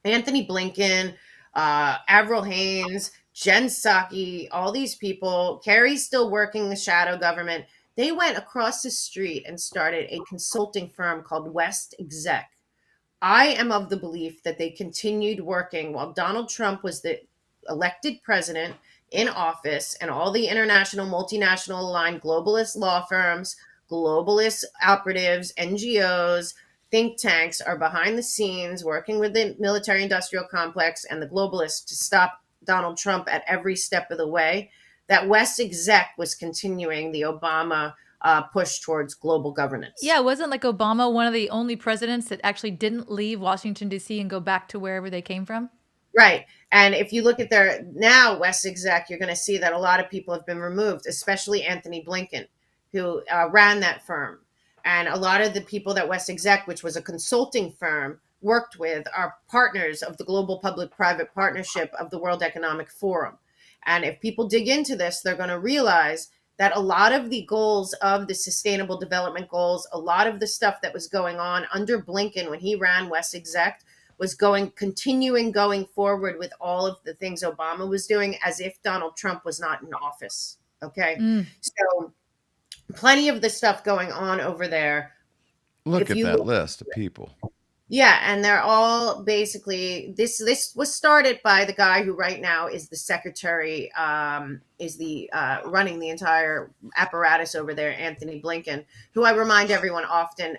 Anthony Blinken, Avril Haines, Jen Psaki, all these people, Kerry's still working the shadow government. They went across the street and started a consulting firm called West Exec. I am of the belief that they continued working while Donald Trump was the elected president in office, and all the international, multinational aligned globalist law firms, globalist operatives, NGOs, think tanks are behind the scenes working with the military industrial complex and the globalists to stop Donald Trump at every step of the way. That West Exec was continuing the Obama push towards global governance. Yeah, wasn't like Obama one of the only presidents that actually didn't leave Washington, D.C. and go back to wherever they came from? Right. And if you look at their now West Exec, you're going to see that a lot of people have been removed, especially Anthony Blinken, who ran that firm. And a lot of the people that West Exec, which was a consulting firm, worked with are partners of the Global Public-Private Partnership of the World Economic Forum. And if people dig into this, they're going to realize that a lot of the goals of the Sustainable Development Goals, a lot of the stuff that was going on under Blinken when he ran West Exec was continuing going forward with all of the things Obama was doing as if Donald Trump was not in office. Okay. So plenty of the stuff going on over there. Look at that list of people. Yeah, and they're all basically this was started by the guy who right now is the secretary, running the entire apparatus over there, Anthony Blinken, who I remind everyone often,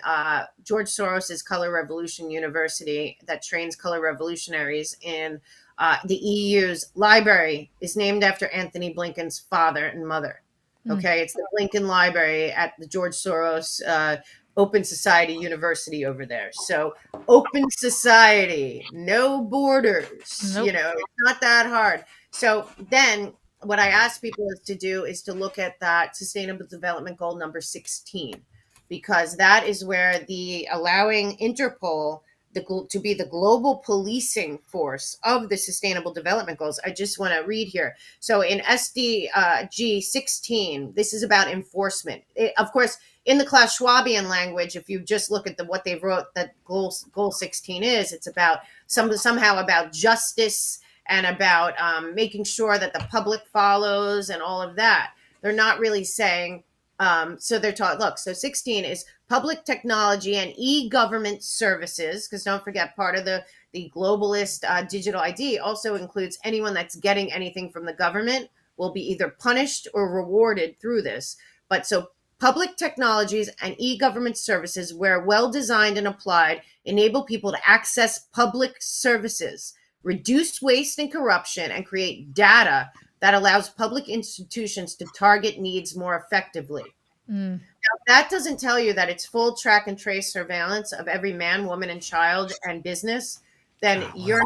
George Soros's Color Revolution University that trains color revolutionaries in the EU's library is named after Anthony Blinken's father and mother. Okay, it's the Blinken Library at the George Soros Open Society University over there. So open society, no borders, Nope. It's not that hard. So then what I ask people to do is to look at that Sustainable Development Goal number 16, because that is where the allowing Interpol to be the global policing force of the Sustainable Development Goals. I just want to read here. So in SDG 16, this is about enforcement. Of course, in the Klaus Schwabian language, if you just look at what they wrote, that goal 16 is, it's about somehow about justice and about making sure that the public follows and all of that. They're not really saying, so they're taught, look, so 16 is public technology and e-government services, because don't forget, part of the globalist digital ID also includes anyone that's getting anything from the government will be either punished or rewarded through this. But so public technologies and e-government services, where well-designed and applied, enable people to access public services, reduce waste and corruption, and create data that allows public institutions to target needs more effectively. Now, that doesn't tell you that it's full track and trace surveillance of every man, woman, and child and business. Then you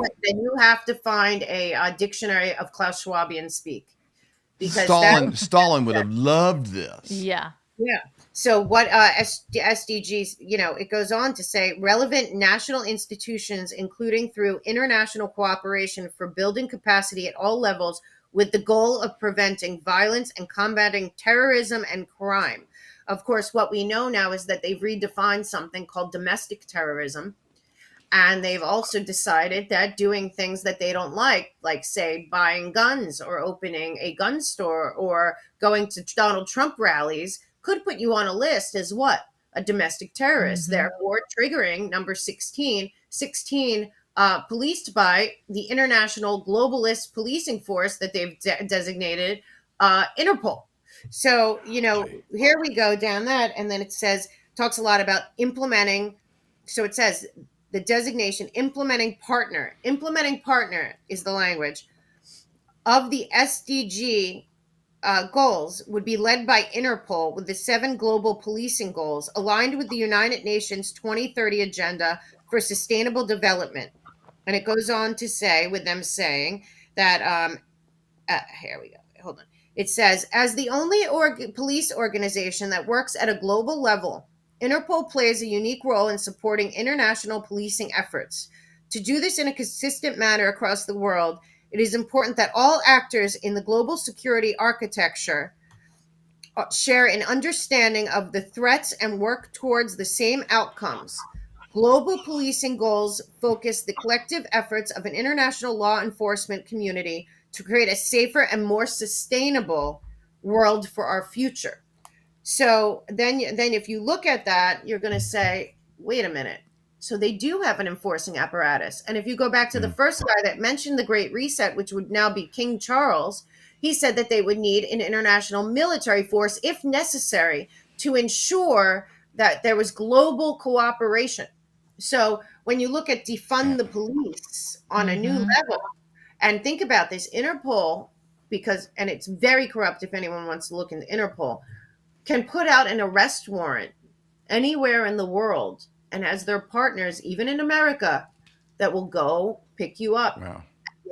have to find a dictionary of Klaus Schwabian speak. Because Stalin would have loved this. Yeah. Yeah. So what SDGs, it goes on to say relevant national institutions, including through international cooperation for building capacity at all levels with the goal of preventing violence and combating terrorism and crime. Of course, what we know now is that they've redefined something called domestic terrorism. And they've also decided that doing things that they don't like say buying guns or opening a gun store or going to Donald Trump rallies, could put you on a list as what? A domestic terrorist. Therefore, triggering number 16, policed by the international globalist policing force that they've designated Interpol. So, here we go down that. And then it talks a lot about implementing. So it says the designation implementing partner is the language of the SDG goals would be led by Interpol with the 7 global policing goals aligned with the United Nations 2030 agenda for sustainable development. And it goes on to say, with them saying that here we go. Hold on. It says, as the only police organization that works at a global level, Interpol plays a unique role in supporting international policing efforts. To do this in a consistent manner across the world, it is important that all actors in the global security architecture share an understanding of the threats and work towards the same outcomes. Global policing goals focus the collective efforts of an international law enforcement community to create a safer and more sustainable world for our future. So then if you look at that, you're going to say, wait a minute. So they do have an enforcing apparatus. And if you go back to the first guy that mentioned the Great Reset, which would now be King Charles, he said that they would need an international military force, if necessary, to ensure that there was global cooperation. So when you look at defund the police on a new level, and think about this, Interpol, and it's very corrupt if anyone wants to look into Interpol, can put out an arrest warrant anywhere in the world and has their partners, even in America, that will go pick you up. Wow.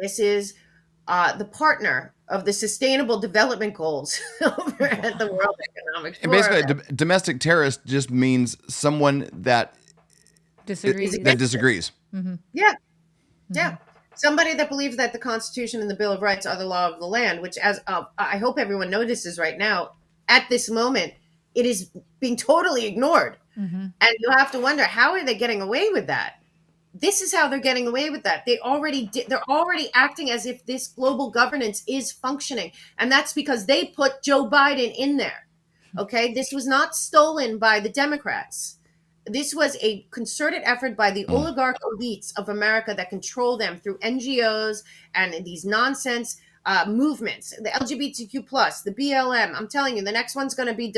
This is the partner of the Sustainable Development Goals over at the World Economic Forum. And basically, domestic terrorist just means someone that disagrees. Mm-hmm. Yeah. Yeah. Somebody that believes that the Constitution and the Bill of Rights are the law of the land, which, as I hope everyone notices right now, at this moment, it is being totally ignored. And you have to wonder, how are they getting away with that? This is how they're getting away with that. They're already acting as if this global governance is functioning. And that's because they put Joe Biden in there. Okay. This was not stolen by the Democrats. This was a concerted effort by the oligarch elites of America that control them through NGOs and these nonsense movements, the LGBTQ plus, the BLM. I'm telling you, the next one's going to be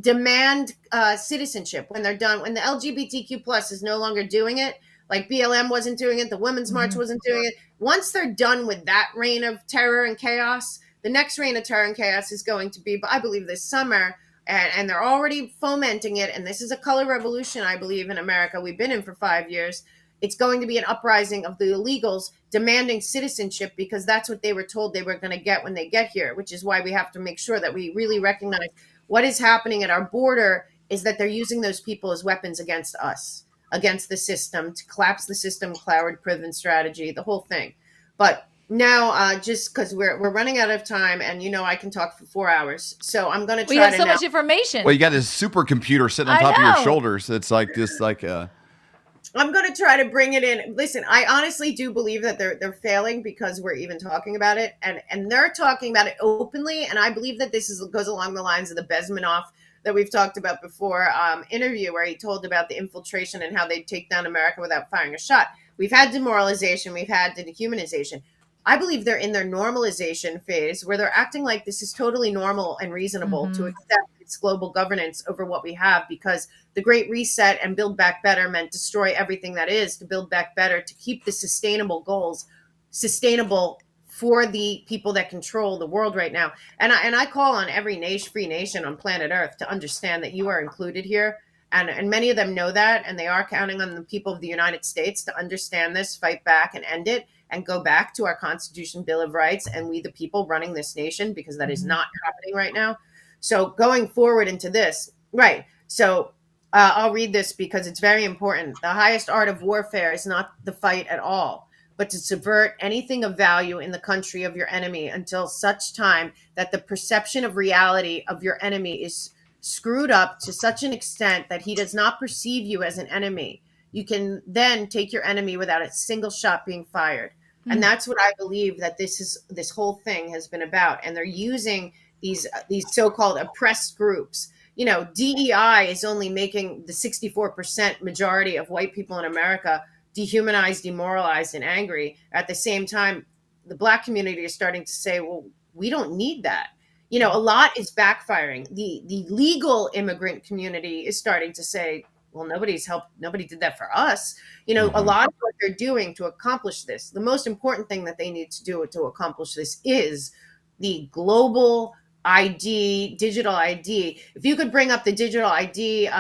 demand citizenship when they're done. When the LGBTQ plus is no longer doing it, like BLM wasn't doing it, the Women's March wasn't doing it. Once they're done with that reign of terror and chaos, the next reign of terror and chaos is going to be, I believe, this summer. And they're already fomenting it. And this is a color revolution, I believe, in America. We've been in for 5 years. It's going to be an uprising of the illegals demanding citizenship because that's what they were told they were going to get when they get here, which is why we have to make sure that we really recognize what is happening at our border is that they're using those people as weapons against us, against the system, to collapse the system, cloud prison strategy, the whole thing. But now, just because we're running out of time, and I can talk for 4 hours, so I'm going to try. We have so much information. Well, you got this supercomputer sitting on top of your shoulders. It's like this, like I'm going to try to bring it in. Listen, I honestly do believe that they're failing because we're even talking about it, and they're talking about it openly. And I believe that this goes along the lines of the Bezmenov that we've talked about before interview, where he told about the infiltration and how they take down America without firing a shot. We've had demoralization, we've had dehumanization. I believe they're in their normalization phase where they're acting like this is totally normal and reasonable to accept its global governance over what we have, because the Great Reset and Build Back Better meant destroy everything that is to build back better, to keep the sustainable goals sustainable for the people that control the world right now. And I call on every free nation on planet Earth to understand that you are included here. And many of them know that, and they are counting on the people of the United States to understand this, fight back, and end it, and go back to our Constitution, Bill of Rights, and we the people running this nation, because that is not happening right now. So going forward into this, right. So I'll read this because it's very important. The highest art of warfare is not the fight at all, but to subvert anything of value in the country of your enemy until such time that the perception of reality of your enemy is screwed up to such an extent that he does not perceive you as an enemy. You can then take your enemy without a single shot being fired. And that's what I believe that this whole thing has been about. And they're using these so-called oppressed groups. DEI is only making the 64% majority of white people in America dehumanized, demoralized, and angry. At the same time, the Black community is starting to say, well, we don't need that. A lot is backfiring. The legal immigrant community is starting to say, well, nobody's helped. Nobody did that for us. A lot of what they're doing to accomplish this, the most important thing that they need to do to accomplish this is the global ID, digital ID. If you could bring up the digital ID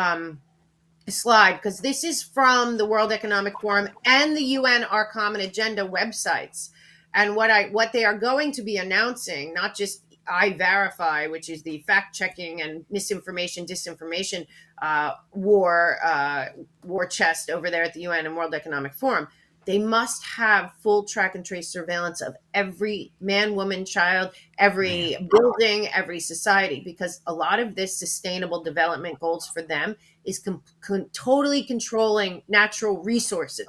slide, because this is from the World Economic Forum and the UN Our Common Agenda websites. And what they are going to be announcing, not just I Verify, which is the fact checking and misinformation, disinformation war chest over there at the UN and World Economic Forum. They must have full track and trace surveillance of every man, woman, child, every building, every society, because a lot of this sustainable development goals for them is totally controlling natural resources.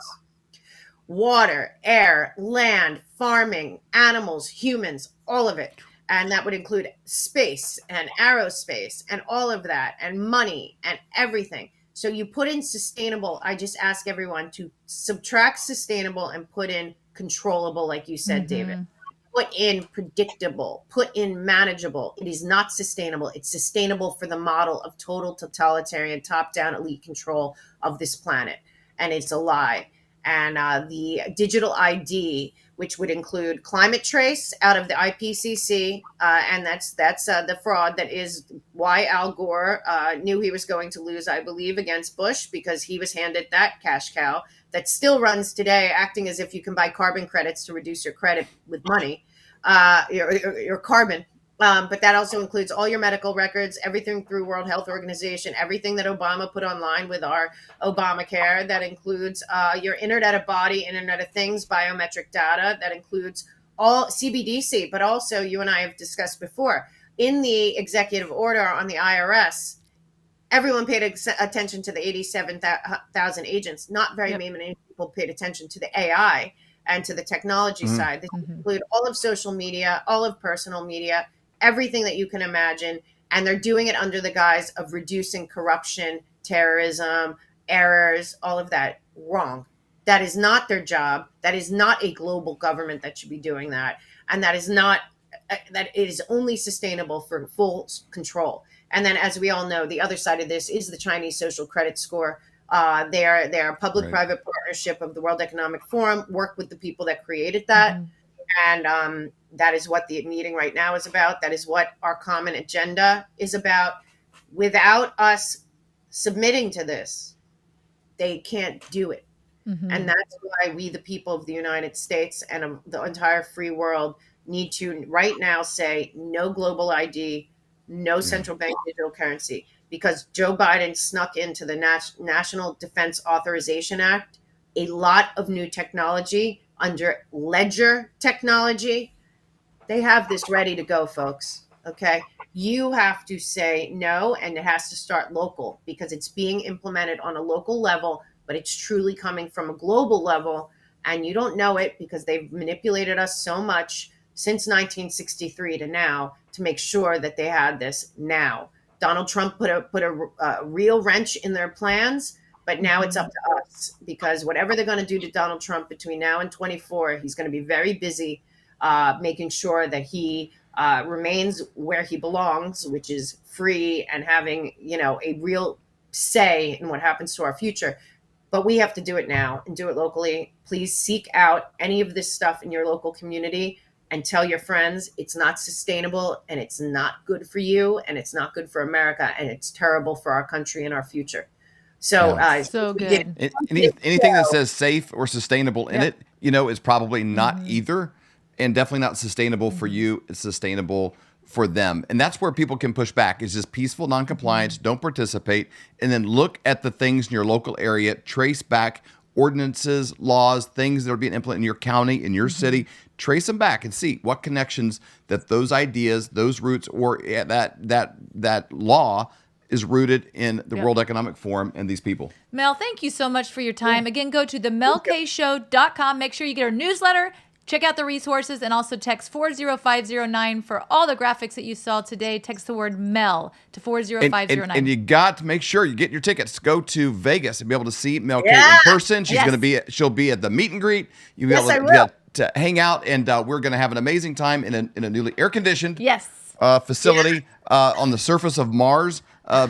Water, air, land, farming, animals, humans, all of it. And that would include space and aerospace and all of that, and money and everything. So you put in sustainable. I just ask everyone to subtract sustainable and put in controllable, like you said, David. Put in predictable, put in manageable. It is not sustainable. It's sustainable for the model of total totalitarian, top-down elite control of this planet. And it's a lie. And the digital ID, which would include climate trace out of the IPCC, and that's the fraud that is why Al Gore knew he was going to lose, I believe, against Bush, because he was handed that cash cow that still runs today, acting as if you can buy carbon credits to reduce your credit with money, your carbon. But that also includes all your medical records, everything through World Health Organization, everything that Obama put online with our Obamacare. That includes your Internet of Body, Internet of Things, biometric data. That includes all CBDC, but also you and I have discussed before, in the executive order on the IRS, everyone paid attention to the 87,000 agents. Not very many people paid attention to the AI and to the technology side. This include all of social media, all of personal media, everything that you can imagine. And they're doing it under the guise of reducing corruption, terrorism, errors, all of that. Wrong. That is not their job. That is not a global government that should be doing that. And that is not, that it is only sustainable for full control. And then, as we all know, the other side of this is the Chinese social credit score. They are a public-private partnership of the World Economic Forum, work with the people that created that. And that is what the meeting right now is about. That is what our common agenda is about. Without us submitting to this, they can't do it. And that's why we, the people of the United States and the entire free world, need to right now say no global ID, no central bank digital currency, because Joe Biden snuck into the National Defense Authorization Act a lot of new technology under ledger technology. They have this ready to go, folks. Okay. You have to say no, and it has to start local, because it's being implemented on a local level, but it's truly coming from a global level. And you don't know it because they've manipulated us so much since 1963 to now to make sure that they had this now. Donald Trump put a real wrench in their plans, but now it's up to us, because whatever they're going to do to Donald Trump between now and 24, he's going to be very busy making sure that he remains where he belongs, which is free and having, a real say in what happens to our future. But we have to do it now and do it locally. Please seek out any of this stuff in your local community and tell your friends it's not sustainable, and it's not good for you, and it's not good for America, and it's terrible for our country and our future. So, so good. Anything that says safe or sustainable in it, is probably not either, and definitely not sustainable for you. It's sustainable for them. And that's where people can push back, is just peaceful noncompliance, don't participate, and then look at the things in your local area, trace back ordinances, laws, things that are being implemented in your county, in your city, trace them back and see what connections that those ideas, those roots, or that law is rooted in the World Economic Forum and these people. Mel, thank you so much for your time. Again, go to themelkshow.com. Make sure you get our newsletter. Check out the resources, and also text 40509 for all the graphics that you saw today. Text the word MEL to 40509. And you got to make sure you get your tickets. Go to Vegas and be able to see Mel K in person. She'll be at the meet and greet. You'll be able to hang out, and we're going to have an amazing time in a newly air-conditioned facility on the surface of Mars.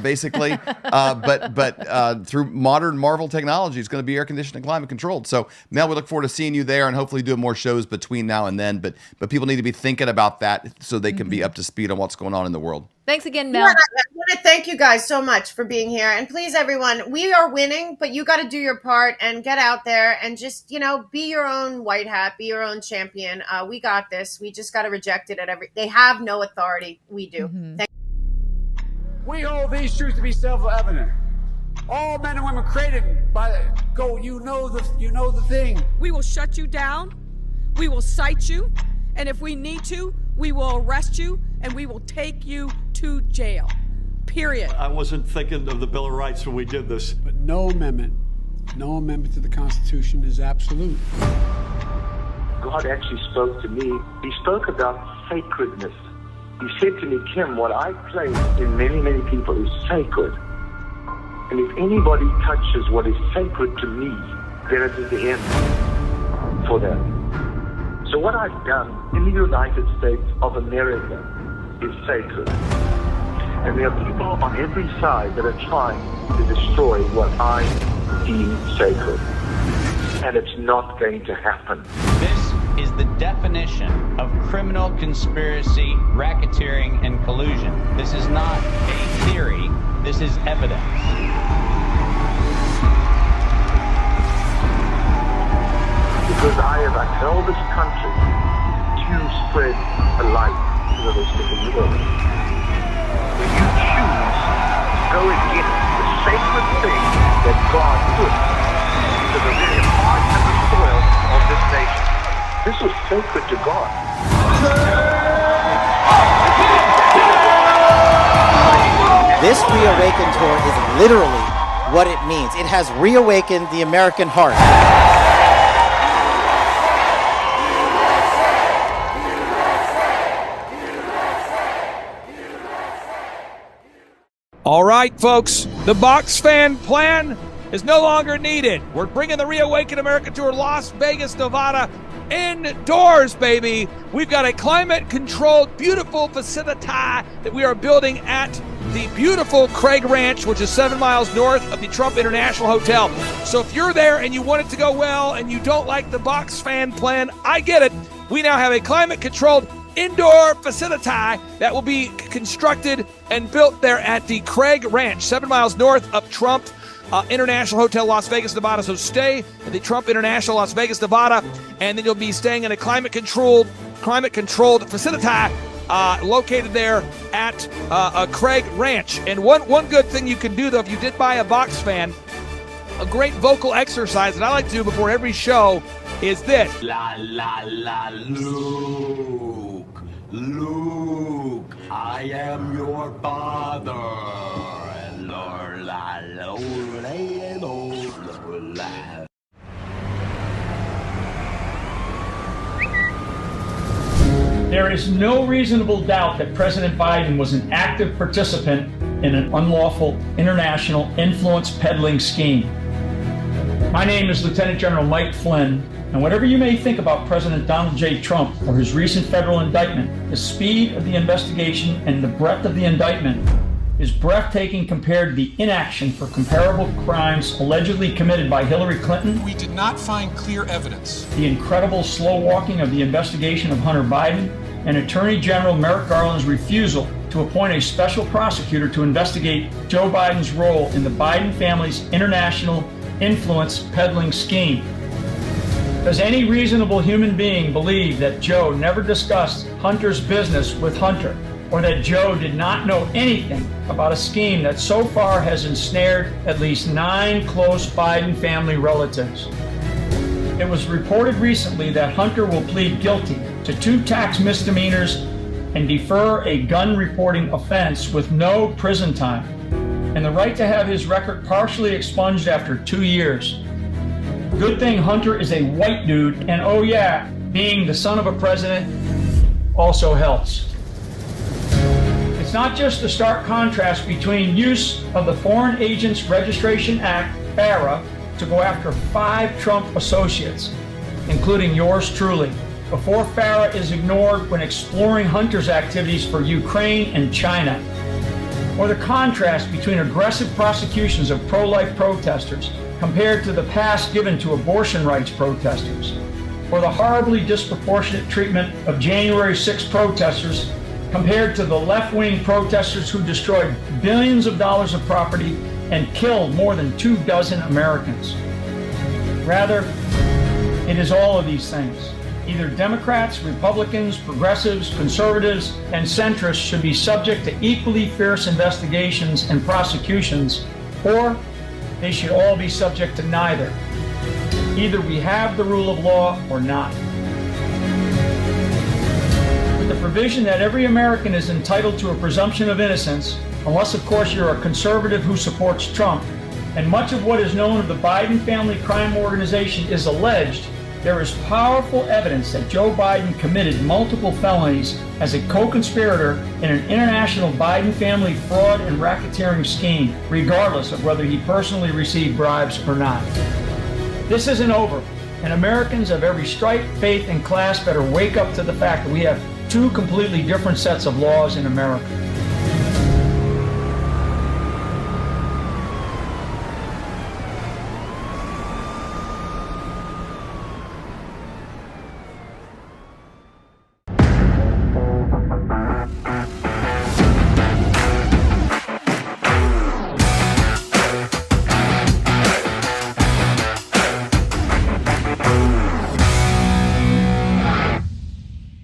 basically. But through modern Marvel technology, it's going to be air conditioned and climate controlled. So Mel, we look forward to seeing you there and hopefully doing more shows between now and then. But people need to be thinking about that so they can be up to speed on what's going on in the world. Thanks again, Mel. Yeah, I want to thank you guys so much for being here. And please, everyone, we are winning, but you got to do your part and get out there and just, be your own white hat, be your own champion. We got this. We just got to reject it they have no authority. We do. We hold these truths to be self-evident. All men and women created by you know the thing. We will shut you down. We will cite you. And if we need to, we will arrest you and we will take you to jail. Period. I wasn't thinking of the Bill of Rights when we did this. But no amendment to the Constitution is absolute. God actually spoke to me. He spoke about sacredness. He said to me, Kim, what I place in many, many people is sacred. And if anybody touches what is sacred to me, then it is the end for them. So what I've done in the United States of America is sacred. And there are people on every side that are trying to destroy what I deem sacred. And it's not going to happen. This is the definition of criminal conspiracy, racketeering, and collusion. This is not a theory. This is evidence. Because I have upheld this country to spread a light to the rest of the world. When you choose to go against the sacred thing that God put to the very heart and the soil of this nation, this was sacred to God. This ReAwaken tour is literally what it means. It has reawakened the American heart. All right, folks, the box fan plan is no longer needed. We're bringing the ReAwaken America tour Las Vegas, Nevada indoors, baby. We've got a climate-controlled, beautiful facility that we are building at the beautiful Craig Ranch, which is 7 miles north of the Trump International Hotel. So if you're there and you want it to go well and you don't like the box fan plan, I get it. We now have a climate-controlled indoor facility that will be constructed and built there at the Craig Ranch, 7 miles north of Trump International Hotel, Las Vegas, Nevada. So stay at the Trump International, Las Vegas, Nevada, and then you'll be staying in a climate-controlled facility located there at Craig Ranch. And one good thing you can do, though, if you did buy a box fan, a great vocal exercise that I like to do before every show is this. La, la, la, Luke, I am your father. There is no reasonable doubt that President Biden was an active participant in an unlawful international influence peddling scheme. My name is Lieutenant General Mike Flynn, and whatever you may think about President Donald J. Trump or his recent federal indictment, the speed of the investigation and the breadth of the indictment is breathtaking compared to the inaction for comparable crimes allegedly committed by Hillary Clinton. We did not find clear evidence. The incredible slow walking of the investigation of Hunter Biden, and Attorney General Merrick Garland's refusal to appoint a special prosecutor to investigate Joe Biden's role in the Biden family's international influence peddling scheme. Does any reasonable human being believe that Joe never discussed Hunter's business with Hunter, or that Joe did not know anything about a scheme that so far has ensnared at least 9 close Biden family relatives? It was reported recently that Hunter will plead guilty to 2 tax misdemeanors and defer a gun reporting offense with no prison time, and the right to have his record partially expunged after 2 years. Good thing Hunter is a white dude, and oh yeah, being the son of a president also helps. It's not just the stark contrast between use of the Foreign Agents Registration Act, FARA, to go after 5 Trump associates, including yours truly, before FARA is ignored when exploring Hunter's activities for Ukraine and China. or the contrast between aggressive prosecutions of pro-life protesters compared to the pass given to abortion rights protesters, or the horribly disproportionate treatment of January 6 protesters compared to the left-wing protesters who destroyed billions of dollars of property and killed more than 24 Americans. Rather, it is all of these things. Either Democrats, Republicans, progressives, conservatives, and centrists should be subject to equally fierce investigations and prosecutions, or they should all be subject to neither. Either we have the rule of law or not. With the provision that every American is entitled to a presumption of innocence, unless of course you're a conservative who supports Trump, and much of what is known of the Biden family crime organization is alleged, there is powerful evidence that Joe Biden committed multiple felonies as a co-conspirator in an international Biden family fraud and racketeering scheme, regardless of whether he personally received bribes or not. This isn't over, and Americans of every stripe, faith, and class better wake up to the fact that we have two completely different sets of laws in America.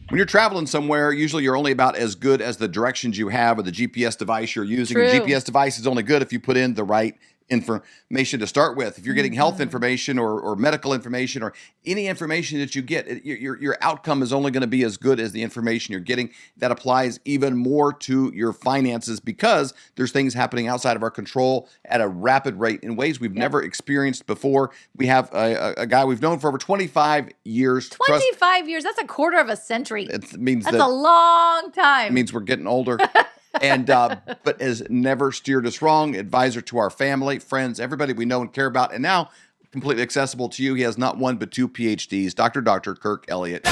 When you're traveling somewhere, usually you're only about as good as the directions you have or the GPS device you're using. True. The GPS device is only good if you put in the right information to start with. If you're getting health information or medical information or any information that you get, your outcome is only going to be as good as the information you're getting. That applies even more to your finances because there's things happening outside of our control at a rapid rate in ways we've never experienced before. We have a guy we've known for over 25 years. 25 years, that's a quarter of a century. It means that's a long time. It means we're getting older. And but has never steered us wrong. Advisor to our family, friends, everybody we know and care about, and now completely accessible to you. He has not one but two PhDs. Dr. Kirk Elliott. Yay!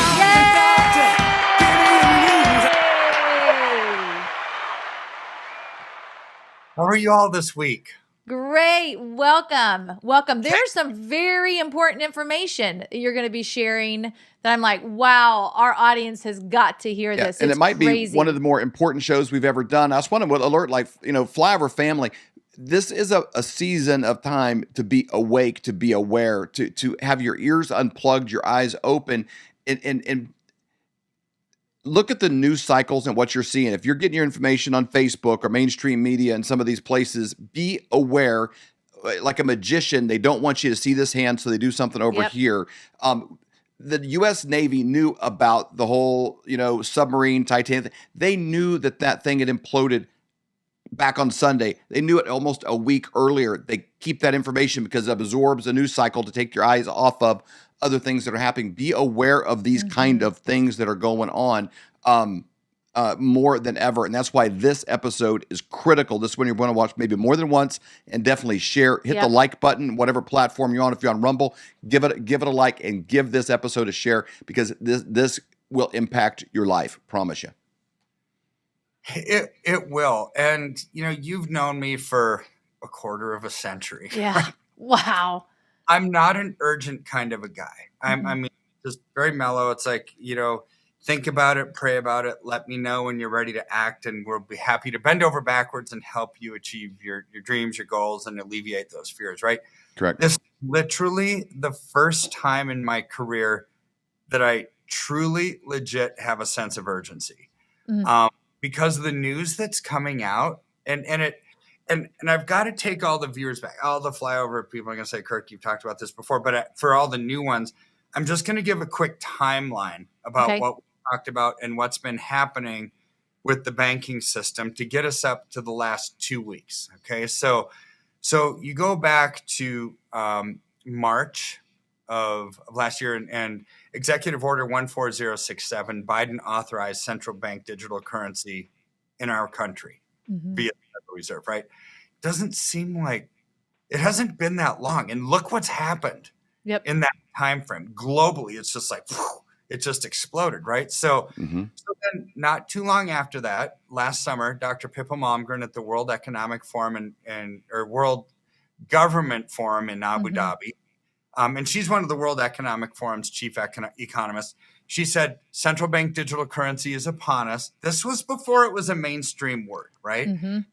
How are you all this week? Great. Welcome. There's some very important information you're going to be sharing that I'm like, wow, our audience has got to hear this. And it's it might crazy. be one of the more important shows we've ever done. I just want to alert, Flyover family, this is a season of time to be awake, to be aware, to have your ears unplugged, your eyes open, and look at the news cycles and what you're seeing. If you're getting your information on Facebook or mainstream media and some of these places, be aware. Like a magician, they don't want you to see this hand, so they do something over here. The U.S. Navy knew about the whole, submarine Titanic. They knew that thing had imploded back on Sunday. They knew it almost a week earlier. They keep that information because it absorbs a news cycle to take your eyes off of other things that are happening. Be aware of these kind of things that are going on more than ever. And that's why this episode is critical. This one you're going to watch maybe more than once, and definitely share, hit the like button, whatever platform you're on. If you're on Rumble, give it a like and give this episode a share because this will impact your life. Promise you. It will. And, you've known me for a quarter of a century. Yeah. Right? Wow. I'm not an urgent kind of a guy. I mean, just very mellow. It's like, think about it, pray about it. Let me know when you're ready to act, and we'll be happy to bend over backwards and help you achieve your dreams, your goals, and alleviate those fears, right? Correct. This is literally the first time in my career that I truly legit have a sense of urgency. Because the news that's coming out and I've got to take all the viewers back, all the flyover people are going to say, Kirk, you've talked about this before, but for all the new ones, I'm just going to give a quick timeline about what we talked about and what's been happening with the banking system to get us up to the last 2 weeks. Okay. So you go back to March of last year and Executive Order 14067, Biden authorized central bank digital currency in our country via the Federal Reserve, right? Doesn't seem like it hasn't been that long. And look what's happened in that time frame. Globally, it's just like, it just exploded, right? So, so then not too long after that, last summer, Dr. Pippa Malmgren at the World Economic Forum or World Government Forum in Abu Dhabi, and she's one of the World Economic Forum's chief economists. She said, central bank digital currency is upon us. This was before it was a mainstream word, right? And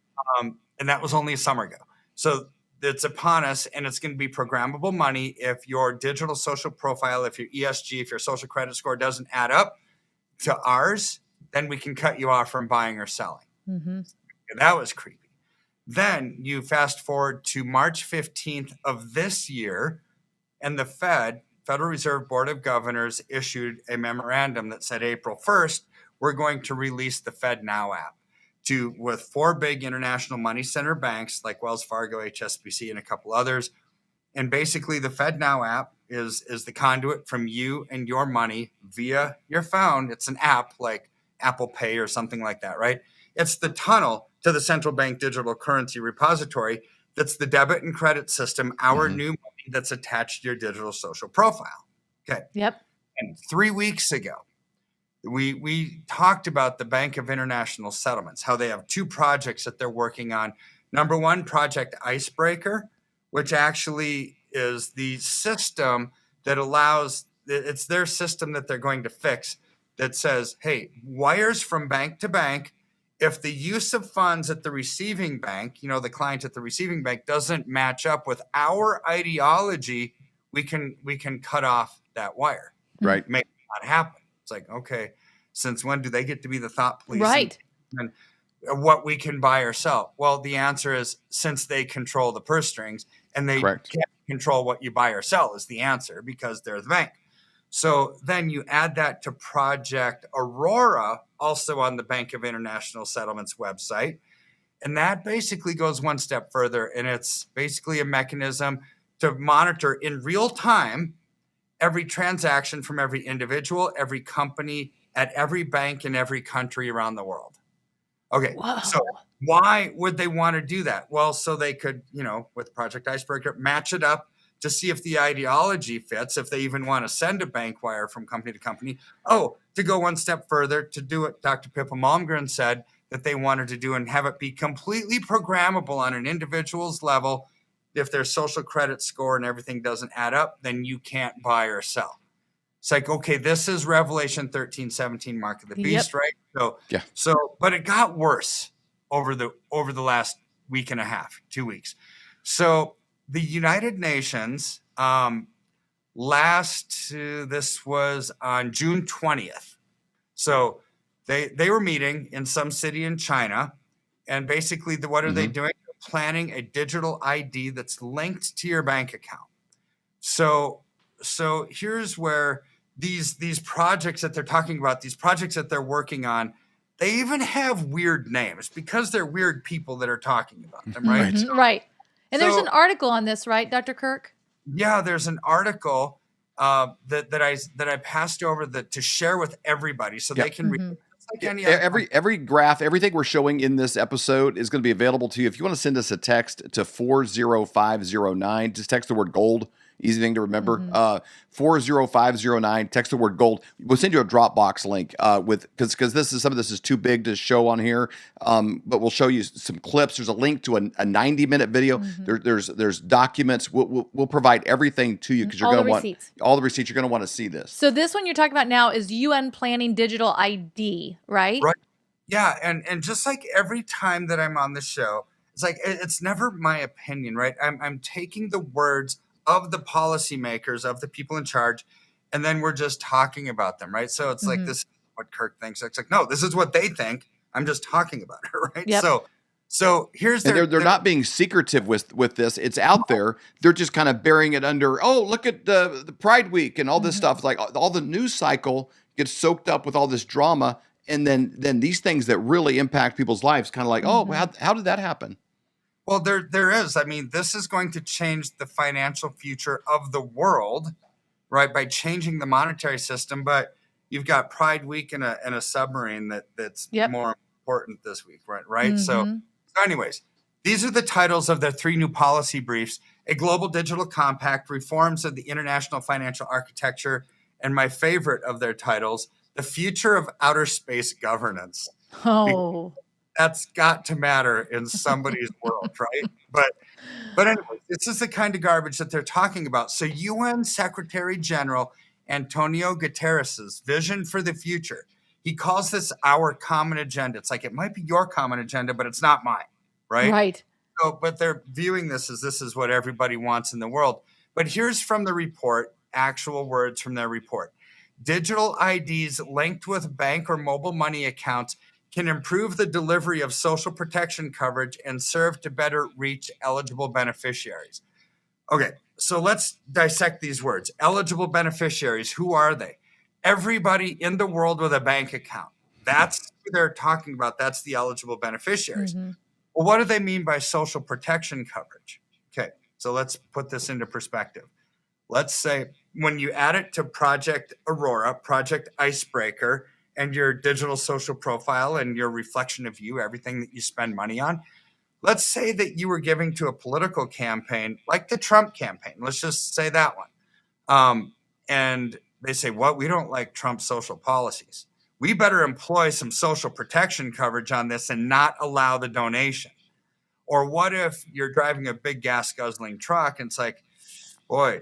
that was only a summer ago. So it's upon us, and it's going to be programmable money. If your digital social profile, if your ESG, if your social credit score doesn't add up to ours, then we can cut you off from buying or selling. That was creepy. Then you fast forward to March 15th of this year, and the Federal Reserve Board of Governors issued a memorandum that said April 1st, we're going to release the FedNow app with 4 big international money center banks like Wells Fargo, HSBC, and a couple others. And basically the FedNow app is the conduit from you and your money via your phone. It's an app like Apple Pay or something like that, right? It's the tunnel to the central bank digital currency repository. That's the debit and credit system, our new money that's attached to your digital social profile. Okay. Yep. And 3 weeks ago, we talked about the Bank of International Settlements, how they have 2 projects that they're working on. Number one, Project Icebreaker, which actually is the system that allows, it's their system that they're going to fix that says, hey, wires from bank to bank, if the use of funds at the receiving bank, the client at the receiving bank doesn't match up with our ideology, we can cut off that wire. Right. Make it not happen. It's like, okay, since when do they get to be the thought police? Right. And what we can buy or sell? Well, the answer is since they control the purse strings and they can't control what you buy or sell is the answer because they're the bank. So then you add that to Project Aurora, also on the Bank of International Settlements website. And that basically goes one step further. And it's basically a mechanism to monitor in real time every transaction from every individual, every company at every bank in every country around the world. Okay. Whoa. So why would they want to do that? Well, so they could, with Project Icebreaker, match it up to see if the ideology fits, if they even want to send a bank wire from company to company. Oh, to go one step further, to do what Dr. Pippa Malmgren said that they wanted to do and have it be completely programmable on an individual's level. If their social credit score and everything doesn't add up, then you can't buy or sell. It's like, okay, this is Revelation 13:17, mark of the beast, right? So, but it got worse over the last week and a half, 2 weeks. So the United Nations, this was on June 20th. So they were meeting in some city in China, and basically what are they doing? Planning a digital ID that's linked to your bank account. So here's where these projects that they're talking about, these projects that they're working on, they even have weird names because they're weird people that are talking about them, right? Right. And there's an article on this, right, Dr. Kirk? Yeah, there's an article that I passed over to share with everybody so they can read. Every graph, everything we're showing in this episode is going to be available to you. If you want to send us a text to 40509, just text the word gold. Easy thing to remember. 40509, text the word gold. We'll send you a Dropbox link because some of this is too big to show on here. But we'll show you some clips. There's a link to a 90-minute video. There's documents. We'll provide everything to you because you're going to want all the receipts. You're going to want to see this. So this one you're talking about now is UN planning digital ID, right? Right. Yeah, and just like every time that I'm on the show, it's like it's never my opinion, right? I'm taking the words of the policymakers, of the people in charge, and then we're just talking about them, right? So it's like, this is what Kirk thinks. It's like, no, this is what they think. I'm just talking about it, right? Yep. So here's they're not being secretive with this. It's out there. They're just kind of burying it under, oh, look at the Pride Week and all this stuff. It's like all the news cycle gets soaked up with all this drama, and then these things that really impact people's lives, kind of like, oh, how did that happen? Well, there is. I mean, this is going to change the financial future of the world, right? By changing the monetary system. But you've got Pride Week and a submarine that's more important this week, right? So anyways, these are the titles of the 3 new policy briefs: a global digital compact, reforms of the international financial architecture, and my favorite of their titles, The Future of Outer Space Governance. Oh, That's got to matter in somebody's world, right? But anyway, this is the kind of garbage that they're talking about. So UN Secretary General Antonio Guterres's vision for the future, he calls this our common agenda. It's like, it might be your common agenda, but it's not mine, right? right. So, but they're viewing this is what everybody wants in the world. But here's from the report, actual words from their report. Digital IDs linked with bank or mobile money accounts can improve the delivery of social protection coverage and serve to better reach eligible beneficiaries. Okay, so let's dissect these words. Eligible beneficiaries, who are they? Everybody in the world with a bank account. That's who they're talking about. That's the eligible beneficiaries. Mm-hmm. Well, what do they mean by social protection coverage? Okay, so let's put this into perspective. Let's say when you add it to Project Aurora, Project Icebreaker, and your digital social profile and your reflection of you, everything that you spend money on, let's say that you were giving to a political campaign like the Trump campaign. Let's just say that one. And they say, what? We don't like Trump's social policies. We better employ some social protection coverage on this and not allow the donation. Or what if you're driving a big gas guzzling truck and it's like, boy,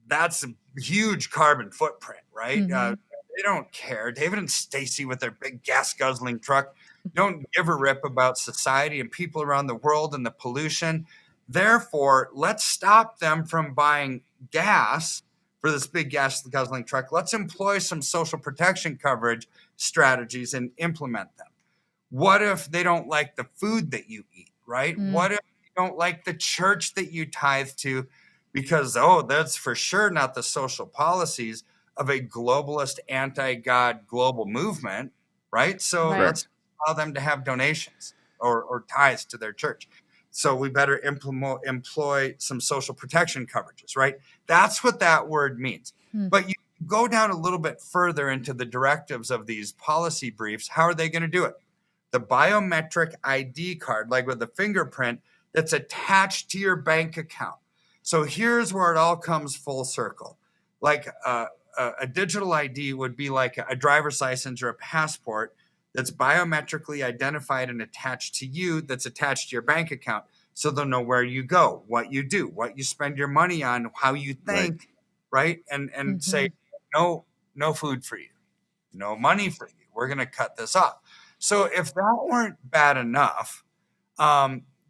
that's a huge carbon footprint, right? Mm-hmm. They don't care. David and Stacy with their big gas guzzling truck don't give a rip about society and people around the world and the pollution. Therefore, let's stop them from buying gas for this big gas guzzling truck. Let's employ some social protection coverage strategies and implement them. What if they don't like the food that you eat, right? What if you don't like the church that you tithe to? Because, that's for sure not the social policies of a globalist, anti-God global movement, right? So let's allow them to have donations or tithes to their church. So we better employ some social protection coverages, right? That's what that word means. But you go down a little bit further into the directives of these policy briefs. How are they going to do it? The biometric ID card, like with the fingerprint, that's attached to your bank account. So here's where it all comes full circle. Like a digital ID would be like a driver's license or a passport that's biometrically identified and attached to you, that's attached to your bank account. So they'll know where you go, what you do, what you spend your money on, how you think, right? And say, no food for you, no money for you. We're going to cut this off. So if that weren't bad enough,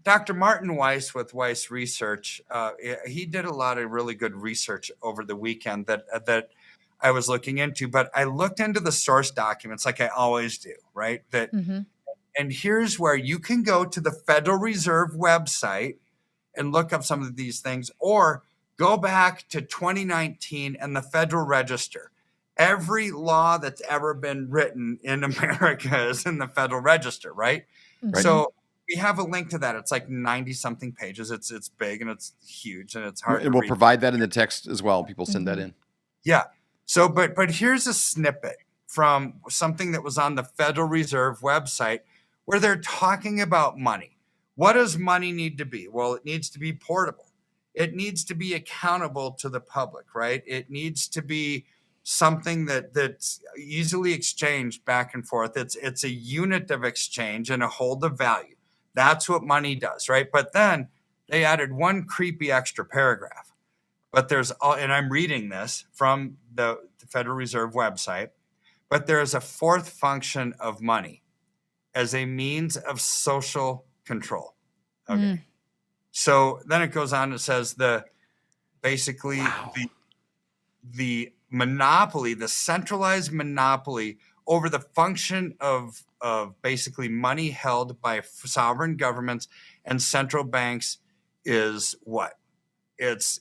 Dr. Martin Weiss with Weiss Research, he did a lot of really good research over the weekend that I was looking into, but I looked into the source documents like I always do, right? And here's where you can go to the Federal Reserve website and look up some of these things, or go back to 2019 and the Federal Register. Every law that's ever been written in America is in the Federal Register, right? So we have a link to that. It's like 90 something pages. It's big and it's huge and it's hard. And we'll provide that in the text as well. People send that in. Yeah. So, but here's a snippet from something that was on the Federal Reserve website where they're talking about money. What does money need to be? Well, it needs to be portable. It needs to be accountable to the public, right? It needs to be something that's easily exchanged back and forth. It's a unit of exchange and a hold of value. That's what money does, right? But then they added one creepy extra paragraph. But and I'm reading this from the Federal Reserve website, but there is a fourth function of money as a means of social control. Okay. So then it goes on and says the monopoly, the centralized monopoly over the function of basically money held by sovereign governments and central banks is what? It's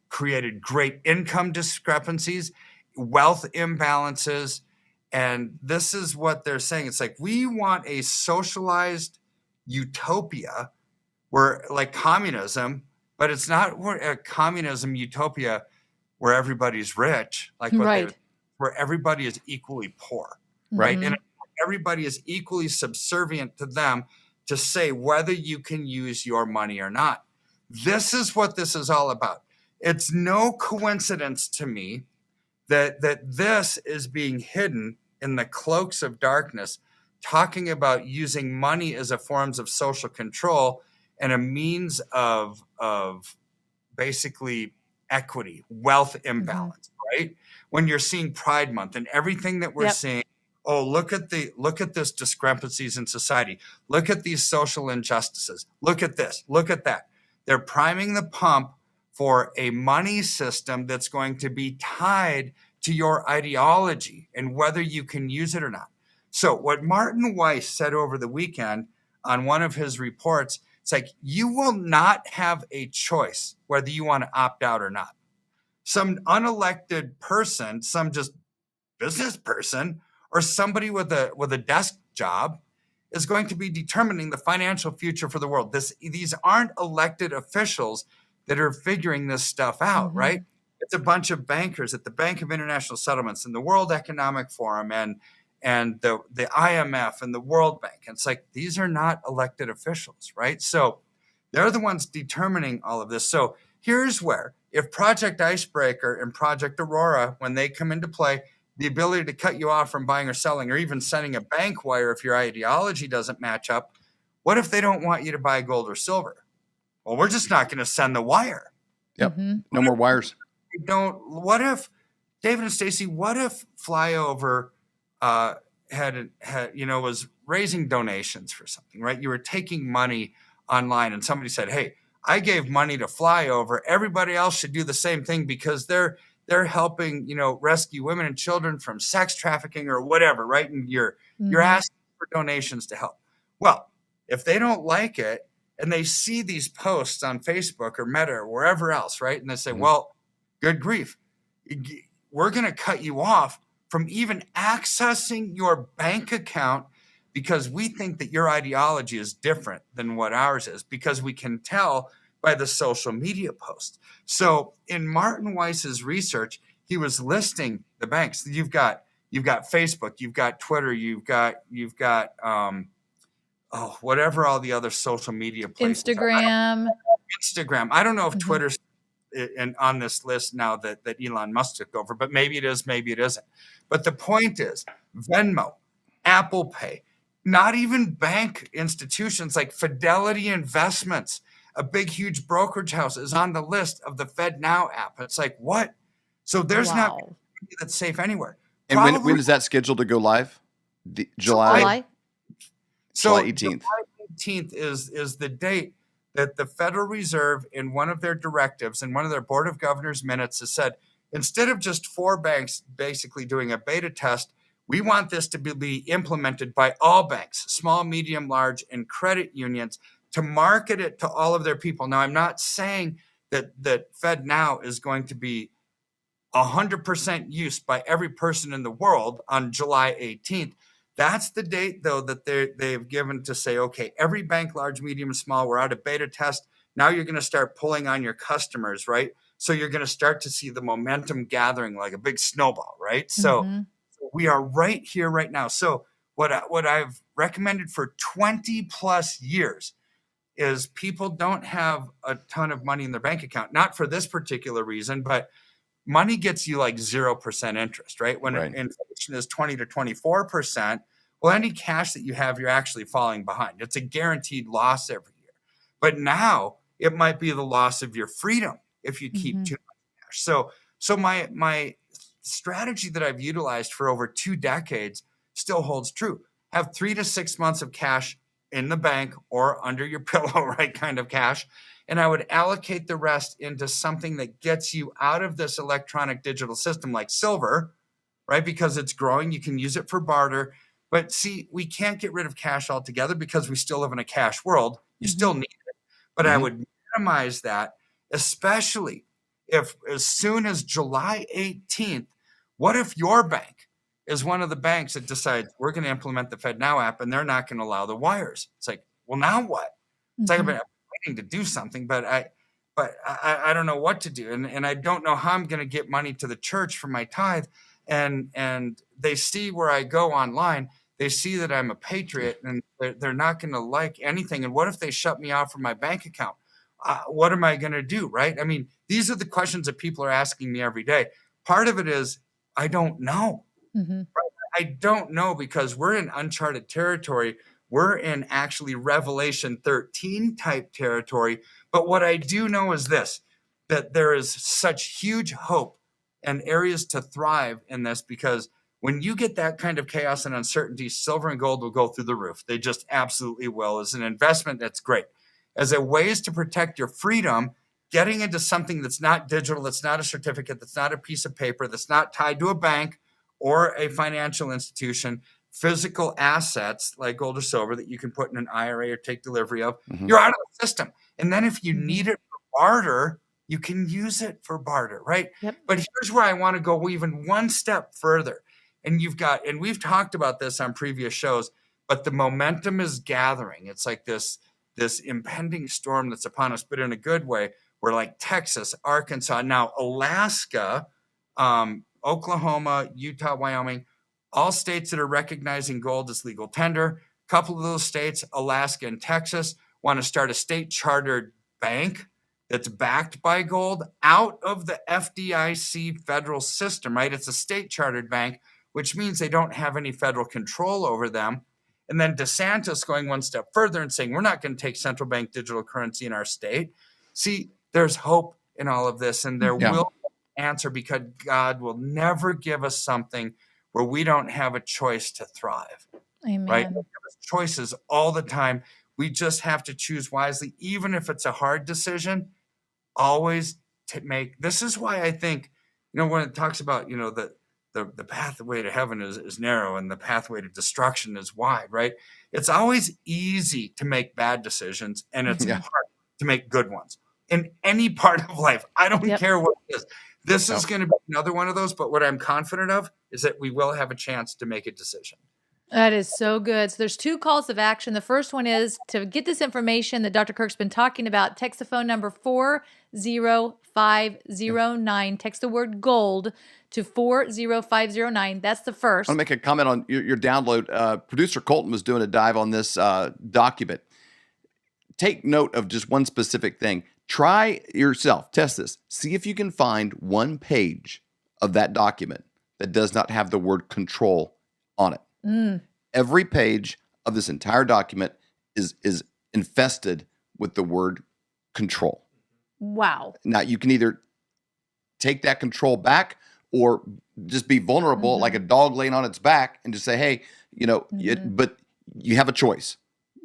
created great income discrepancies, wealth imbalances, and this is what they're saying. It's like, we want a socialized utopia where, like communism, but it's not a communism utopia where everybody's rich, like where everybody is equally poor, right? And everybody is equally subservient to them to say whether you can use your money or not. This is what this is all about. It's no coincidence to me that this is being hidden in the cloaks of darkness, talking about using money as a forms of social control and a means of basically equity, wealth imbalance, right? When you're seeing Pride Month and everything that we're seeing, oh, look at this discrepancies in society. Look at these social injustices. Look at this. Look at that. They're priming the pump for a money system that's going to be tied to your ideology and whether you can use it or not. So what Martin Weiss said over the weekend on one of his reports, it's like, you will not have a choice whether you want to opt out or not. Some unelected person, some just business person, or somebody with a desk job is going to be determining the financial future for the world. These aren't elected officials that are figuring this stuff out, right? It's a bunch of bankers at the Bank of International Settlements and the World Economic Forum and the IMF and the World Bank. And it's like, these are not elected officials, right? So they're the ones determining all of this. So here's where, if Project Icebreaker and Project Aurora, when they come into play, the ability to cut you off from buying or selling, or even sending a bank wire if your ideology doesn't match up, what if they don't want you to buy gold or silver? Well, we're just not going to send the wire. Yep. No more wires. What if, David and Stacy, what if Flyover was raising donations for something, right? You were taking money online and somebody said, hey, I gave money to Flyover. Everybody else should do the same thing because they're helping, rescue women and children from sex trafficking or whatever, right? And you're asking for donations to help. Well, if they don't like it and they see these posts on Facebook or Meta or wherever else, right? And they say, well, good grief, we're going to cut you off from even accessing your bank account because we think that your ideology is different than what ours is, because we can tell by the social media posts. So in Martin Weiss's research, he was listing the banks. You've got Facebook, you've got Twitter, you've got whatever all the other social media places. Instagram. I don't know if Twitter's on this list now that Elon Musk took over, but maybe it is, maybe it isn't. But the point is, Venmo, Apple Pay, not even bank institutions like Fidelity Investments, a big, huge brokerage house, is on the list of the FedNow app. It's like, what? So there's not money that's safe anywhere. And when is that scheduled to go live? July 18th. July 18th is the date that the Federal Reserve, in one of their directives, in one of their Board of Governors minutes, has said, instead of just 4 banks basically doing a beta test, we want this to be implemented by all banks, small, medium, large, and credit unions, to market it to all of their people. Now, I'm not saying that FedNow is going to be 100% used by every person in the world on July 18th. That's the date, though, that they've given to say, okay, every bank, large, medium, small, we're out of beta test. Now you're going to start pulling on your customers, right? So you're going to start to see the momentum gathering like a big snowball, right? So we are right here, right now. So what I've recommended for 20 plus years is people don't have a ton of money in their bank account, not for this particular reason, but money gets you like 0% interest, right? When inflation is 20 to 24%, well, any cash that you have, you're actually falling behind. It's a guaranteed loss every year. But now it might be the loss of your freedom if you keep too much cash. So my strategy that I've utilized for over 2 decades still holds true. Have 3 to 6 months of cash in the bank or under your pillow, right, kind of cash. And I would allocate the rest into something that gets you out of this electronic digital system like silver, right? Because it's growing. You can use it for barter. But see, we can't get rid of cash altogether because we still live in a cash world. You still need it. But I would minimize that, especially if as soon as July 18th, what if your bank is one of the banks that decides we're going to implement the FedNow app and they're not going to allow the wires? It's like, well, now what? It's like, I'm waiting to do something, but I don't know what to do. And I don't know how I'm going to get money to the church for my tithe. And they see where I go online. They see that I'm a patriot and they're not going to like anything. And what if they shut me off from my bank account? What am I going to do? Right. I mean, these are the questions that people are asking me every day. Part of it is I don't know. Mm-hmm. I don't know, because we're in uncharted territory. We're in actually Revelation 13 type territory. But what I do know is this, that there is such huge hope and areas to thrive in this, because when you get that kind of chaos and uncertainty, silver and gold will go through the roof. They just absolutely will. As an investment, that's great. As a ways to protect your freedom, getting into something that's not digital, that's not a certificate, that's not a piece of paper, that's not tied to a bank or a financial institution, physical assets like gold or silver that you can put in an IRA or take delivery of, you're out of the system. And then if you need it for barter, you can use it for barter, right? Yep. But here's where I want to go even one step further. And we've talked about this on previous shows, but the momentum is gathering. It's like this impending storm that's upon us, but in a good way. We're like Texas, Arkansas, now Alaska, Oklahoma, Utah, Wyoming, all states that are recognizing gold as legal tender. A couple of those states, Alaska and Texas, want to start a state chartered bank that's backed by gold out of the FDIC federal system, right? It's a state chartered bank, which means they don't have any federal control over them. And then DeSantis going one step further and saying, we're not going to take central bank digital currency in our state. See, there's hope in all of this, and there will be an answer, because God will never give us something where we don't have a choice to thrive. Amen. Right? We have choices all the time. We just have to choose wisely, even if it's a hard decision, always to make. This is why I think, when it talks about, the pathway to heaven is narrow and the pathway to destruction is wide, right? It's always easy to make bad decisions, and it's hard to make good ones in any part of life. I don't care what it is. This is going to be another one of those, but what I'm confident of is that we will have a chance to make a decision. That is so good. So there's 2 calls of action. The first one is to get this information that Dr. Kirk's been talking about. Text the phone number 40509. Text the word gold to 40509. That's the first. I want to make a comment on your download. Producer Colton was doing a dive on this document. Take note of just one specific thing. Try yourself. Test this. See if you can find one page of that document that does not have the word control on it. Every page of this entire document is infested with the word control. Wow. Now, you can either take that control back or just be vulnerable like a dog laying on its back and just say, hey, but you have a choice.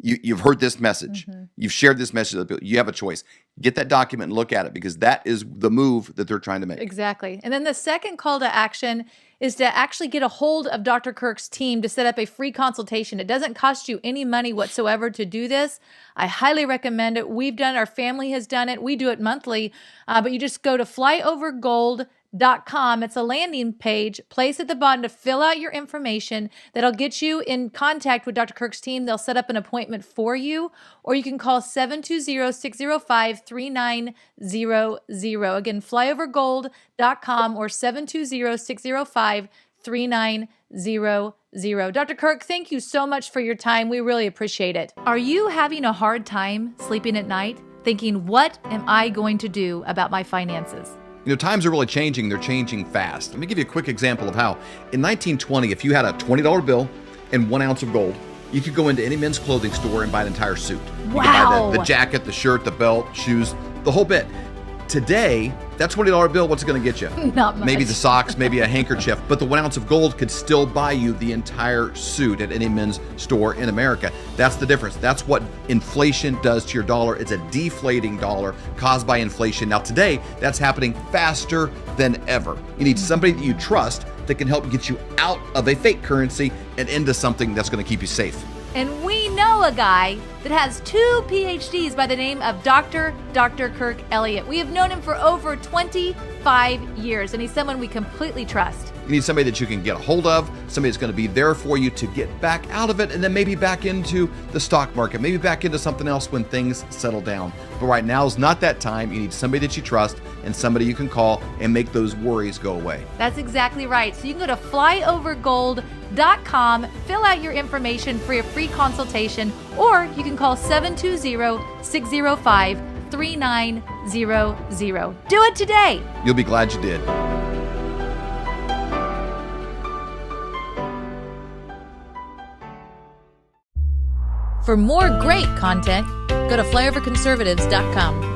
You've heard this message. You've shared this message with people. You have a choice. Get that document and look at it, because that is the move that they're trying to make. Exactly. And then the second call to action is to actually get a hold of Dr. Kirk's team to set up a free consultation. It doesn't cost you any money whatsoever to do this. I highly recommend it. We've done it. Our family has done it. We do it monthly. But you just go to flyovergold.com. It's a landing page. Place at the bottom to fill out your information. That'll get you in contact with Dr. Kirk's team. They'll set up an appointment for you, or you can call 720-605-3900. Again, flyovergold.com or 720-605-3900. Dr. Kirk, thank you so much for your time. We really appreciate it. Are you having a hard time sleeping at night, thinking, what am I going to do about my finances? Times are really changing. They're changing fast. Let me give you a quick example of how. In 1920, if you had a $20 bill and 1 ounce of gold, you could go into any men's clothing store and buy an entire suit. You could buy the jacket, the shirt, the belt, shoes, the whole bit. Today, that $20 bill, what's it going to get you? Not much. Maybe the socks, maybe a handkerchief, but the 1 ounce of gold could still buy you the entire suit at any men's store in America. That's the difference. That's what inflation does to your dollar. It's a deflating dollar caused by inflation. Now today, that's happening faster than ever. You need somebody that you trust that can help get you out of a fake currency and into something that's going to keep you safe. And we know a guy that has 2 PhDs by the name of Dr. Kirk Elliott. We have known him for over 25 years, and he's someone we completely trust. You need somebody that you can get a hold of, somebody that's going to be there for you to get back out of it, and then maybe back into the stock market, maybe back into something else when things settle down. But right now is not that time. You need somebody that you trust and somebody you can call and make those worries go away. That's exactly right. So you can go to flyovergold.com, fill out your information for a free consultation, or you can call 720-605-3900. Do it today. You'll be glad you did. For more great content, go to flyoverconservatives.com.